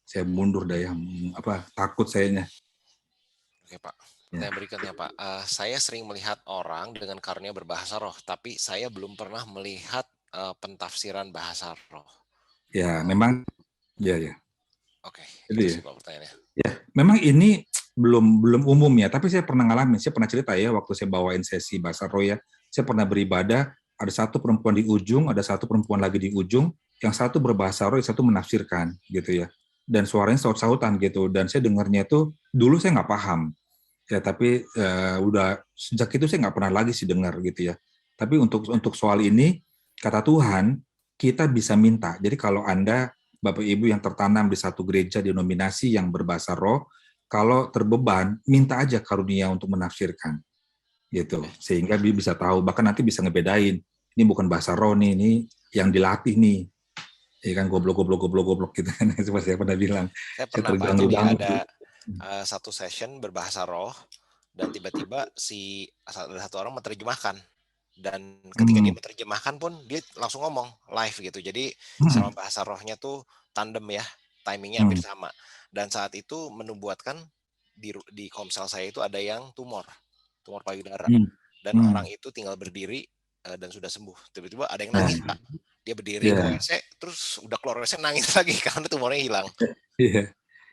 Saya mundur dah ya, takut sayanya. Oke Pak, Ya, pertanyaan berikutnya Pak. Saya sering melihat orang dengan karunia berbahasa roh, tapi saya belum pernah melihat pentafsiran bahasa roh. ya memang, ya ya. Oke, Jadi itu ya, sih Pak pertanyaannya. ya memang ini belum belum umum ya. Tapi saya pernah ngalamin, saya pernah cerita ya waktu saya bawain sesi bahasa roh ya. Saya pernah beribadah, ada satu perempuan di ujung, ada satu perempuan lagi di ujung, yang satu berbahasa roh, yang satu menafsirkan gitu ya. Dan suaranya saut-sautan gitu. Dan saya dengarnya itu dulu saya nggak paham. Ya, tapi udah sejak itu saya nggak pernah lagi sih dengar gitu ya. Tapi untuk soal ini, kata Tuhan, kita bisa minta. Jadi kalau Anda, Bapak Ibu yang tertanam di satu gereja denominasi yang berbahasa roh, kalau terbeban, minta aja karunia untuk menafsirkan. Gitu. Sehingga dia bisa tahu, bahkan nanti bisa ngebedain, ini bukan bahasa roh nih, ini yang dilatih nih. Ya kan, goblok gitu kan, seperti saya pernah bilang. Saya Saya pernah Pak, jadi terganggu-ganggu. ada satu session berbahasa roh, dan tiba-tiba ada satu orang menerjemahkan. Dan ketika dia Hmm. menerjemahkan pun dia langsung ngomong live gitu. Jadi Hmm. sama bahasa rohnya tuh tandem ya, timingnya hampir Hmm. sama. Dan saat itu menubuatkan di komsel saya itu ada yang tumor payudara. Hmm. Dan orang Hmm. itu tinggal berdiri dan sudah sembuh. Tiba-tiba ada yang Nah, nangis Pak. Dia berdiri ke iya, WC, terus udah keluar WC nangis lagi karena tumornya hilang. iya,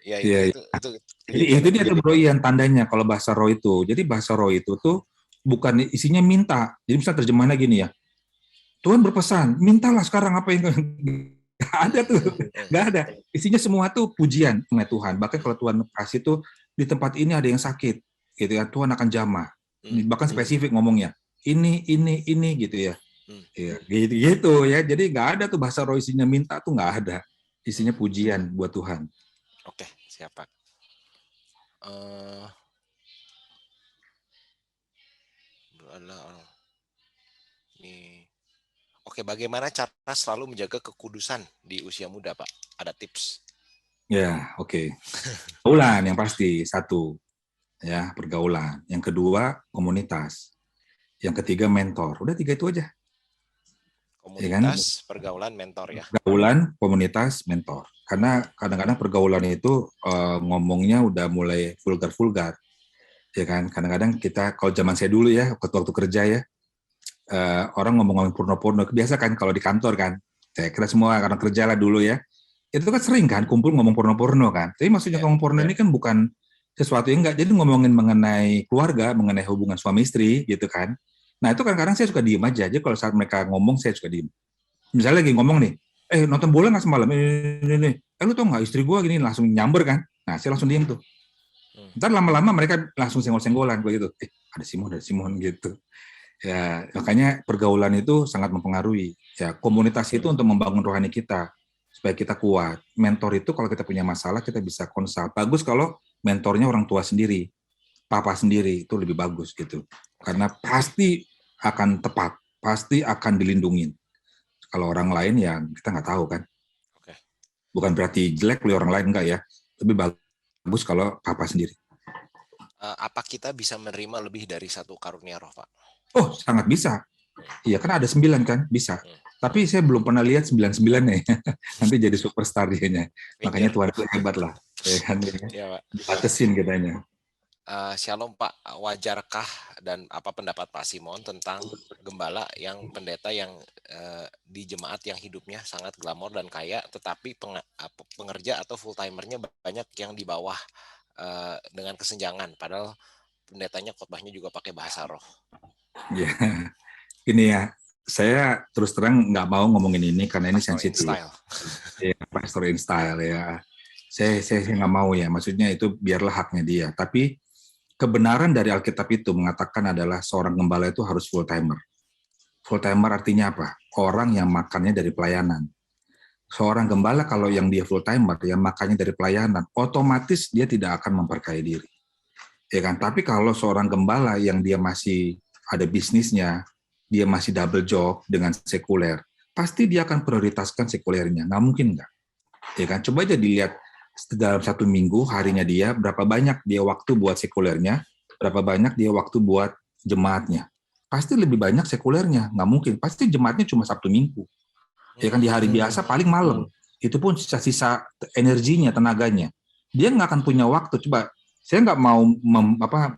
Ya iya, iya. itu Jadi kejadian itu yang dia tuh Bro Ian tandanya kalau bahasa roh itu. Jadi bahasa roh itu tuh bukan isinya minta. Jadi misalnya terjemahannya gini ya, Tuhan berpesan, mintalah sekarang apa yang nggak ada tuh, nggak ada. Isinya semua tuh pujian mengenai Tuhan. Bahkan kalau Tuhan kasih tuh di tempat ini ada yang sakit, gitu ya, Tuhan akan jamah. Bahkan spesifik ngomongnya, ini gitu ya. Iya, gitu ya. Jadi nggak ada tuh bahasa roh isinya minta tuh nggak ada. Isinya pujian buat Tuhan. Oke, siap Pak. Adalah ini. Oke, bagaimana cara selalu menjaga kekudusan di usia muda, Pak? Ada tips? Ya, oke. Pergaulan yang pasti satu, ya pergaulan. Yang kedua komunitas. Yang ketiga mentor. Udah tiga itu aja, ya kan? Komunitas, pergaulan, mentor ya. Pergaulan, komunitas, mentor. Karena kadang-kadang pergaulan itu ngomongnya udah mulai vulgar-vulgar, ya kan? Kadang-kadang kita, kalau zaman saya dulu ya, waktu kerja ya, orang ngomong-ngomong porno-porno. Biasa kan kalau di kantor kan, saya kira semua orang kerja lah dulu ya. Itu kan sering kan kumpul ngomong porno-porno kan. Tapi maksudnya Ya, ngomong porno ini kan bukan sesuatu yang enggak. Jadi ngomongin mengenai keluarga, mengenai hubungan suami istri gitu kan. Nah itu kan kadang saya suka diem aja. Jadi kalau saat mereka ngomong saya suka diem. Misalnya lagi ngomong nih, nonton bola nggak semalam? Ini. Lu tau nggak istri gua gini, langsung nyamber kan. Nah saya langsung diem tuh. Ntar lama-lama mereka langsung senggol-senggolan begitu. Ada Simon gitu. Ya makanya pergaulan itu sangat mempengaruhi. Ya komunitas itu untuk membangun rohani kita supaya kita kuat. Mentor itu kalau kita punya masalah kita bisa konsult. Bagus kalau mentornya orang tua sendiri, papa sendiri, itu lebih bagus gitu. Oke. Karena pasti akan tepat, pasti akan dilindungin. Kalau orang lain ya kita nggak tahu kan. Oke. Bukan berarti jelek oleh orang lain, enggak ya. Lebih bagus kalau papa sendiri. Apa kita bisa menerima lebih dari satu karunia roh, Pak? Oh, sangat bisa. Iya kan ada 9 kan, bisa. Hmm. Tapi saya belum pernah lihat 99-nya ya. Nanti jadi superstar dianya. Makanya Minggir. Tuhan itu hebat lah. Ya kan, Iya, Pak. dibatasin katanya. Shalom Pak, wajarkah dan apa pendapat Pak Simon tentang gembala yang pendeta yang di jemaat yang hidupnya sangat glamor dan kaya, tetapi pengerja atau full timernya banyak yang di bawah dengan kesenjangan, padahal pendetanya khotbahnya juga pakai bahasa roh. Ya, ini ya, saya terus terang nggak mau ngomongin ini karena ini Pastor in sensitif. style. Ya, pastor in style ya. Saya nggak mau ya, maksudnya itu biarlah haknya dia. Tapi kebenaran dari Alkitab itu mengatakan adalah seorang gembala itu harus full timer. Full timer artinya apa? Orang yang makannya dari pelayanan. Seorang gembala kalau yang dia full timer, yang makannya dari pelayanan, otomatis dia tidak akan memperkaya diri. Ya kan? Tapi kalau seorang gembala yang dia masih ada bisnisnya, dia masih double job dengan sekuler, pasti dia akan prioritaskan sekulernya. Nggak mungkin nggak. Ya kan? Coba aja dilihat dalam 1 minggu harinya dia berapa banyak dia waktu buat sekulernya, berapa banyak dia waktu buat jemaatnya. Pasti lebih banyak sekulernya, nggak mungkin. Pasti jemaatnya cuma Sabtu Minggu. Ya kan, di hari biasa paling malam. Itu pun sisa-sisa energinya, tenaganya. Dia nggak akan punya waktu. Coba, saya nggak mau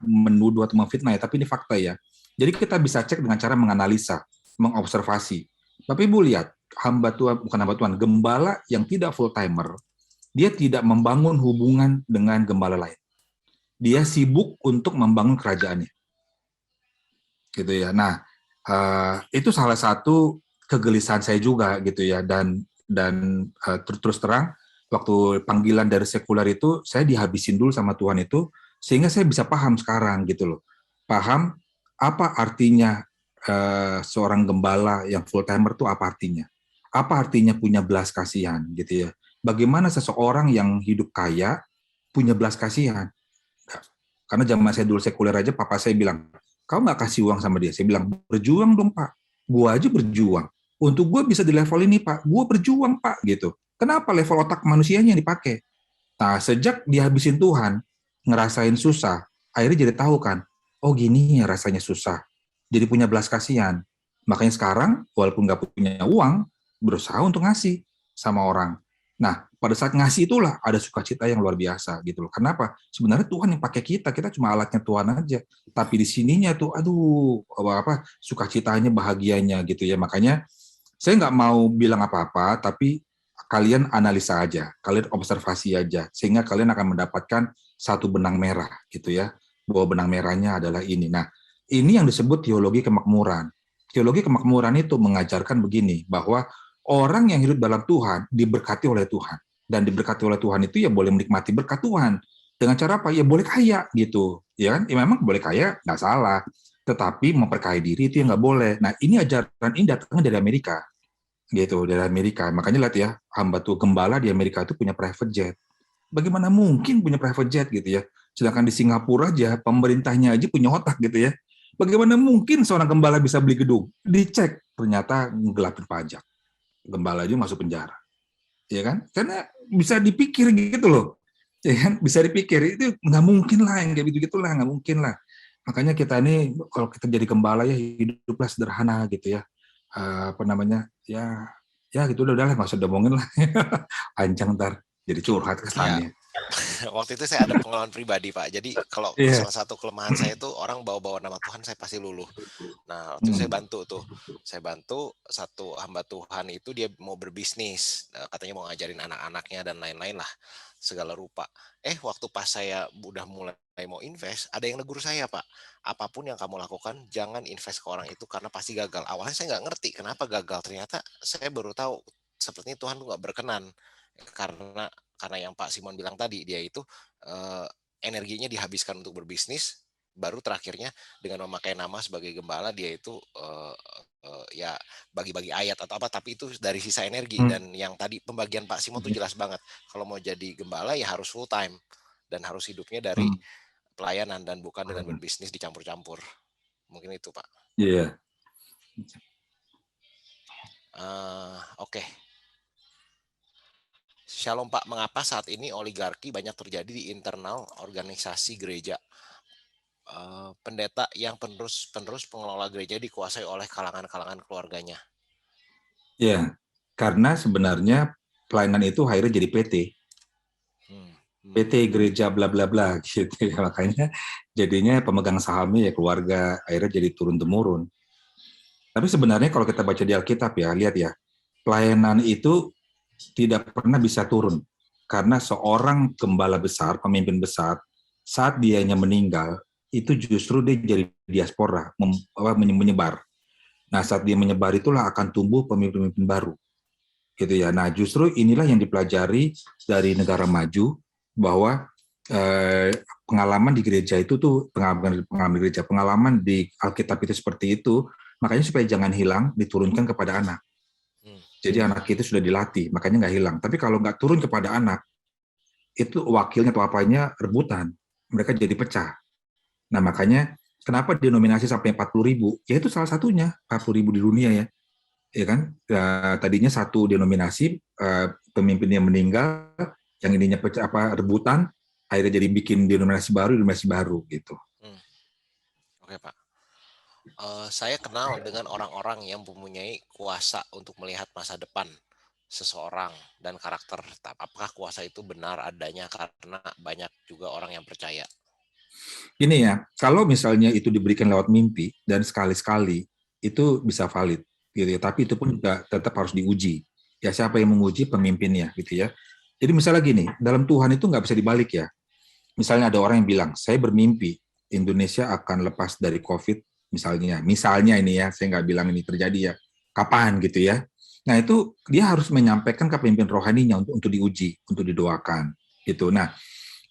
menuduh atau memfitnah ya, tapi ini fakta ya. Jadi kita bisa cek dengan cara menganalisa, mengobservasi. Bapak Ibu lihat, hamba Tuhan, bukan hamba Tuhan, gembala yang tidak full timer, dia tidak membangun hubungan dengan gembala lain. Dia sibuk untuk membangun kerajaannya. Gitu ya. Nah, itu salah satu kegelisahan saya juga gitu ya, dan terus terang waktu panggilan dari sekuler itu saya dihabisin dulu sama Tuhan itu sehingga saya bisa paham sekarang gitu loh. Paham apa artinya seorang gembala yang full timer itu apa artinya? Apa artinya punya belas kasihan gitu ya? Bagaimana seseorang yang hidup kaya punya belas kasihan? Karena zaman saya dulu sekuler aja, papa saya bilang, kau nggak kasih uang sama dia? Saya bilang, berjuang dong pak. Gua aja berjuang. Untuk gue bisa di level ini pak, gue berjuang pak gitu. Kenapa level otak manusianya yang dipakai? Nah sejak dihabisin Tuhan, ngerasain susah, akhirnya jadi tahu kan, oh gini ya rasanya susah. Jadi punya belas kasihan. Makanya sekarang, walaupun nggak punya uang, berusaha untuk ngasih sama orang. Nah, pada saat ngasih itulah ada sukacita yang luar biasa gitu loh. Kenapa? Sebenarnya Tuhan yang pakai kita cuma alatnya Tuhan aja. Tapi di sininya tuh, aduh, sukacitanya, bahagianya gitu ya. Makanya saya nggak mau bilang apa-apa, tapi kalian analisa aja, kalian observasi aja, sehingga kalian akan mendapatkan satu benang merah gitu ya. Bahwa benang merahnya adalah ini. Nah, ini yang disebut teologi kemakmuran. Teologi kemakmuran itu mengajarkan begini, bahwa orang yang hidup dalam Tuhan diberkati oleh Tuhan, dan diberkati oleh Tuhan itu ya boleh menikmati berkat Tuhan dengan cara apa ya, boleh kaya gitu ya kan, ya memang boleh kaya nggak salah, tetapi memperkaya diri itu yang nggak boleh. Nah ini ajaran ini datangnya dari Amerika gitu, dari Amerika. Makanya lihat ya, hamba tuh gembala di Amerika itu punya private jet. Bagaimana mungkin punya private jet gitu ya, sedangkan di Singapura aja pemerintahnya aja punya otak gitu ya. Bagaimana mungkin seorang gembala bisa beli gedung? Dicek, ternyata ngelapin pajak, gembala aja masuk penjara, ya kan? Karena bisa dipikir gitu loh, ya kan? Bisa dipikir itu nggak mungkin lah yang kayak gitu gitulah, nggak mungkin lah. Makanya kita ini kalau kita jadi gembala ya hiduplah sederhana gitu ya. Apa namanya ya, ya gitu udahlah nggak usah diomongin lah. Panjang ntar jadi curhat Ya, kesannya. waktu itu saya ada pengalaman pribadi Pak. Jadi kalau Iya. salah satu kelemahan saya itu orang bawa-bawa nama Tuhan saya pasti luluh. Nah, waktu itu saya Hmm. bantu tuh. Saya bantu satu hamba Tuhan itu dia mau berbisnis, katanya mau ngajarin anak-anaknya dan lain-lain lah, segala rupa. Waktu pas saya udah mulai mau invest, ada yang negur saya, Pak. Apapun yang kamu lakukan, jangan invest ke orang itu karena pasti gagal. Awalnya saya nggak ngerti kenapa gagal. Ternyata saya baru tahu sepertinya Tuhan tuh nggak berkenan karena yang Pak Simon bilang tadi, dia itu energinya dihabiskan untuk berbisnis, baru terakhirnya dengan memakai nama sebagai gembala dia itu ya bagi-bagi ayat atau apa, tapi itu dari sisa energi. Hmm. Dan yang tadi pembagian Pak Simon tuh jelas banget. Kalau mau jadi gembala ya harus full time dan harus hidupnya dari Hmm. pelayanan dan bukan dengan berbisnis dicampur-campur. Mungkin itu Pak. Iya. Oke. Shalom Pak, mengapa saat ini oligarki banyak terjadi di internal organisasi gereja? Pendeta yang penerus pengelola gereja dikuasai oleh kalangan-kalangan keluarganya. Ya, karena sebenarnya pelayanan itu akhirnya jadi PT. PT gereja bla bla bla gitu ya. Makanya jadinya pemegang sahamnya ya keluarga, akhirnya jadi turun temurun. Tapi sebenarnya kalau kita baca di Alkitab ya, lihat ya, pelayanan itu tidak pernah bisa turun karena seorang gembala besar, pemimpin besar, saat dianya meninggal itu justru dia jadi diaspora, menyebar. Nah, saat dia menyebar itulah akan tumbuh pemimpin-pemimpin baru. Gitu ya. Nah, justru inilah yang dipelajari dari negara maju bahwa pengalaman di gereja itu tuh pengalaman gereja, pengalaman di Alkitab itu seperti itu, makanya supaya jangan hilang diturunkan kepada anak. Jadi anak itu sudah dilatih, makanya nggak hilang. Tapi kalau nggak turun kepada anak, itu wakilnya atau apanya rebutan, mereka jadi pecah. Nah makanya kenapa denominasi sampai 40.000? Ya itu salah satunya 40.000 di dunia ya, ya kan? Tadinya satu denominasi pemimpinnya meninggal, yang ininya pecah apa rebutan, akhirnya jadi bikin denominasi baru gitu. Oke Pak. Saya kenal dengan orang-orang yang mempunyai kuasa untuk melihat masa depan seseorang dan karakter. Apakah kuasa itu benar adanya karena banyak juga orang yang percaya? Gini ya, kalau misalnya itu diberikan lewat mimpi dan sekali-sekali itu bisa valid, gitu ya. Tapi itu pun juga tetap harus diuji. Ya siapa yang menguji pemimpinnya, gitu ya. Jadi misalnya gini, dalam Tuhan itu nggak bisa dibalik ya. Misalnya ada orang yang bilang, saya bermimpi Indonesia akan lepas dari COVID, misalnya ini ya, saya nggak bilang ini terjadi ya, kapan gitu ya. Nah itu dia harus menyampaikan ke pemimpin rohaninya untuk diuji, untuk didoakan, gitu. Nah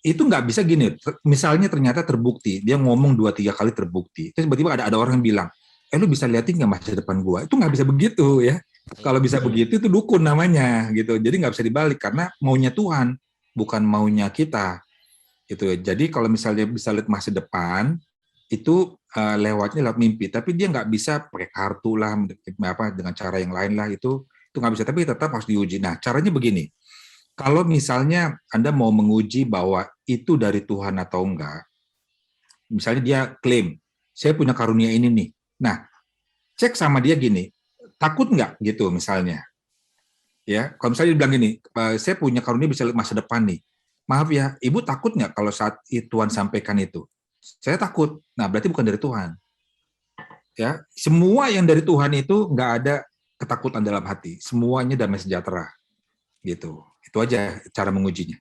itu nggak bisa gini, misalnya ternyata terbukti, dia ngomong 2-3 kali terbukti, terus tiba-tiba ada orang yang bilang, lu bisa liatin nggak masa depan gua? Itu nggak bisa begitu ya. Kalau bisa begitu itu dukun namanya gitu. Jadi nggak bisa dibalik karena maunya Tuhan, bukan maunya kita gitu. Jadi kalau misalnya bisa lihat masa depan itu lewatnya lewat mimpi, tapi dia nggak bisa pakai kartu lah, apa dengan cara yang lain lah itu nggak bisa. Tapi tetap harus diuji. Nah caranya begini, kalau misalnya Anda mau menguji bahwa itu dari Tuhan atau enggak, misalnya dia klaim, saya punya karunia ini nih. Nah, cek sama dia gini, takut nggak gitu misalnya. Ya, kalau misalnya dia bilang gini, saya punya karunia bisa lihat masa depan nih. Maaf ya, ibu takut nggak kalau saat Tuhan sampaikan itu? Saya takut. Nah, berarti bukan dari Tuhan. Ya, semua yang dari Tuhan itu nggak ada ketakutan dalam hati. Semuanya damai sejahtera. Gitu. Itu aja cara mengujinya.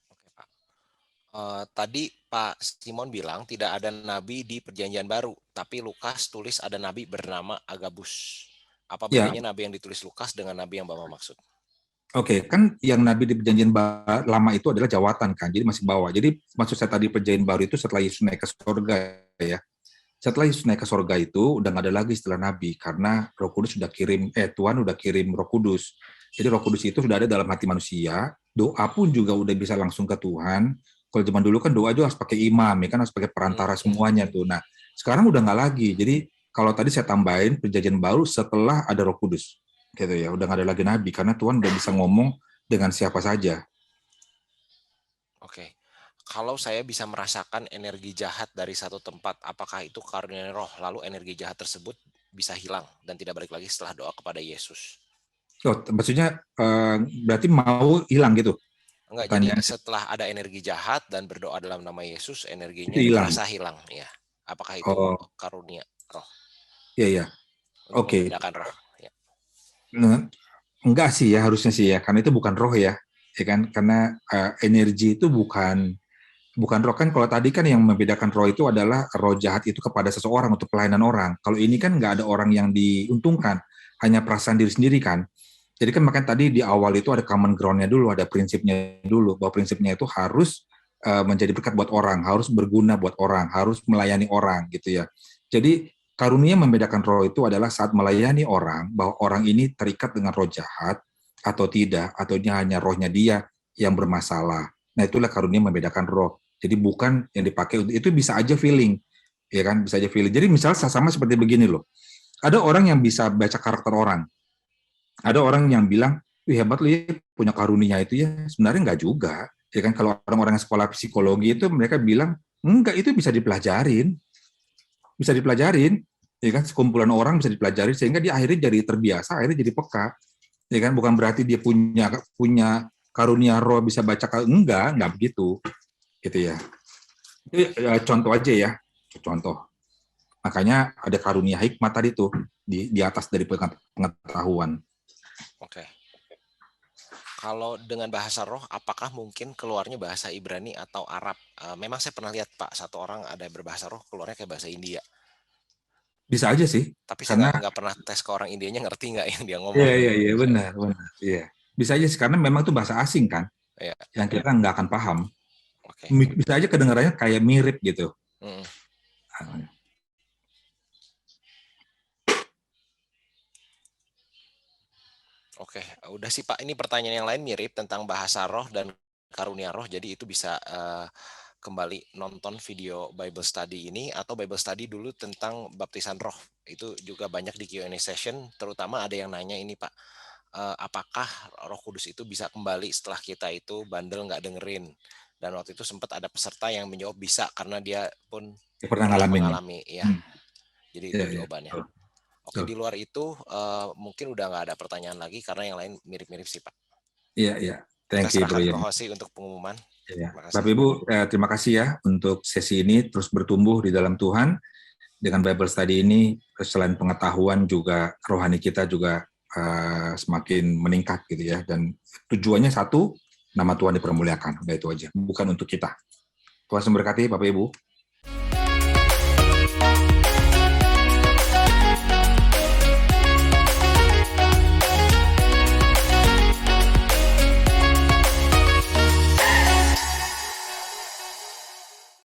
Oke Pak. Tadi Pak Simon bilang tidak ada nabi di Perjanjian Baru, tapi Lukas tulis ada nabi bernama Agabus. Apa Ya, bedanya nabi yang ditulis Lukas dengan nabi yang Bapak maksud? oke, kan yang Nabi di Perjanjian Lama itu adalah jawatan kan, jadi masih bawah. Jadi maksud saya tadi Perjanjian Baru itu setelah Yesus naik ke surga ya. Setelah Yesus naik ke surga itu udah nggak ada lagi istilah Nabi karena Roh Kudus sudah kirim, Tuhan udah kirim Roh Kudus. Jadi Roh Kudus itu sudah ada dalam hati manusia. Doa pun juga udah bisa langsung ke Tuhan. Kalau zaman dulu kan doa juga harus pakai imam, ya kan harus pakai perantara semuanya tuh. Nah sekarang udah nggak lagi. Jadi kalau tadi saya tambahin Perjanjian Baru setelah ada Roh Kudus gitu ya, udah nggak ada lagi nabi karena Tuhan udah bisa ngomong dengan siapa saja. Oke. Kalau saya bisa merasakan energi jahat dari satu tempat, apakah itu karunia roh? Lalu energi jahat tersebut bisa hilang dan tidak balik lagi setelah doa kepada Yesus. Oh, maksudnya berarti mau hilang gitu Enggak, jadi pertanyaannya? setelah ada energi jahat dan berdoa dalam nama Yesus, Itu energinya hilang. terasa hilang. Ya, apakah itu Oh, karunia roh iya ya. untuk Oke. membedakan roh? Ya. Nah, enggak sih ya, harusnya sih ya, karena itu bukan roh ya kan? Karena energi itu bukan roh kan. Kalau tadi kan yang membedakan roh itu adalah roh jahat itu kepada seseorang untuk pelayanan orang. Kalau ini kan nggak ada orang yang diuntungkan, hanya perasaan diri sendiri kan. Jadi kan makanya tadi di awal itu ada common ground-nya dulu, ada prinsipnya dulu, bahwa prinsipnya itu harus menjadi berkat buat orang, harus berguna buat orang, harus melayani orang gitu ya. Jadi karunia membedakan roh itu adalah saat melayani orang, bahwa orang ini terikat dengan roh jahat atau tidak, atau dia hanya rohnya dia yang bermasalah. Nah, itulah karunia membedakan roh. Jadi bukan yang dipakai, itu bisa aja feeling, ya kan, bisa aja feeling. Jadi misalnya sama seperti begini loh, ada orang yang bisa baca karakter orang, ada orang yang bilang, wih hebat lu ya punya karunia itu ya, sebenarnya enggak juga. Ya kan, kalau orang-orang yang sekolah psikologi itu mereka bilang, enggak, itu bisa dipelajarin, ya kan, sekumpulan orang bisa dipelajari sehingga dia akhirnya jadi terbiasa, akhirnya jadi peka, ya kan, bukan berarti dia punya punya karunia roh bisa baca, enggak begitu, gitu ya. Itu contoh aja ya, contoh. Makanya ada karunia hikmat tadi tuh di atas dari pengetahuan. Oke. Kalau dengan bahasa roh, apakah mungkin keluarnya bahasa Ibrani atau Arab? Memang saya pernah lihat Pak, satu orang ada berbahasa roh keluarnya kayak bahasa India. Bisa aja sih, Tapi saya karena nggak pernah tes ke orang Indianya ngerti nggak yang dia ngomong. iya benar, iya. Bisa aja sih, karena memang itu bahasa asing kan, Iya. yang kita nggak akan paham. Oke. Bisa aja kedengarannya kayak mirip gitu. Oke, udah sih Pak. Ini pertanyaan yang lain mirip tentang bahasa roh dan karunia roh. Jadi itu bisa kembali nonton video Bible Study ini atau Bible Study dulu tentang baptisan roh. Itu juga banyak di Q&A session. Terutama ada yang nanya ini Pak, apakah Roh Kudus itu bisa kembali setelah kita itu bandel nggak dengerin? Dan waktu itu sempat ada peserta yang menjawab bisa karena dia pun Pernah mengalami. Ya. Jadi itu ya, jawabannya. betul. Oke, di luar itu mungkin udah nggak ada pertanyaan lagi karena yang lain mirip-mirip sih Pak. Iya. Thank Kita you, Bro. serahkan ke Hosi untuk pengumuman. Ya. Bapak Ibu, terima kasih ya untuk sesi ini, terus bertumbuh di dalam Tuhan. Dengan Bible Study ini, selain pengetahuan juga rohani kita juga semakin meningkat gitu ya. Dan tujuannya satu, nama Tuhan dipermuliakan. Udah itu aja, bukan untuk kita. Tuhan memberkati Bapak Ibu.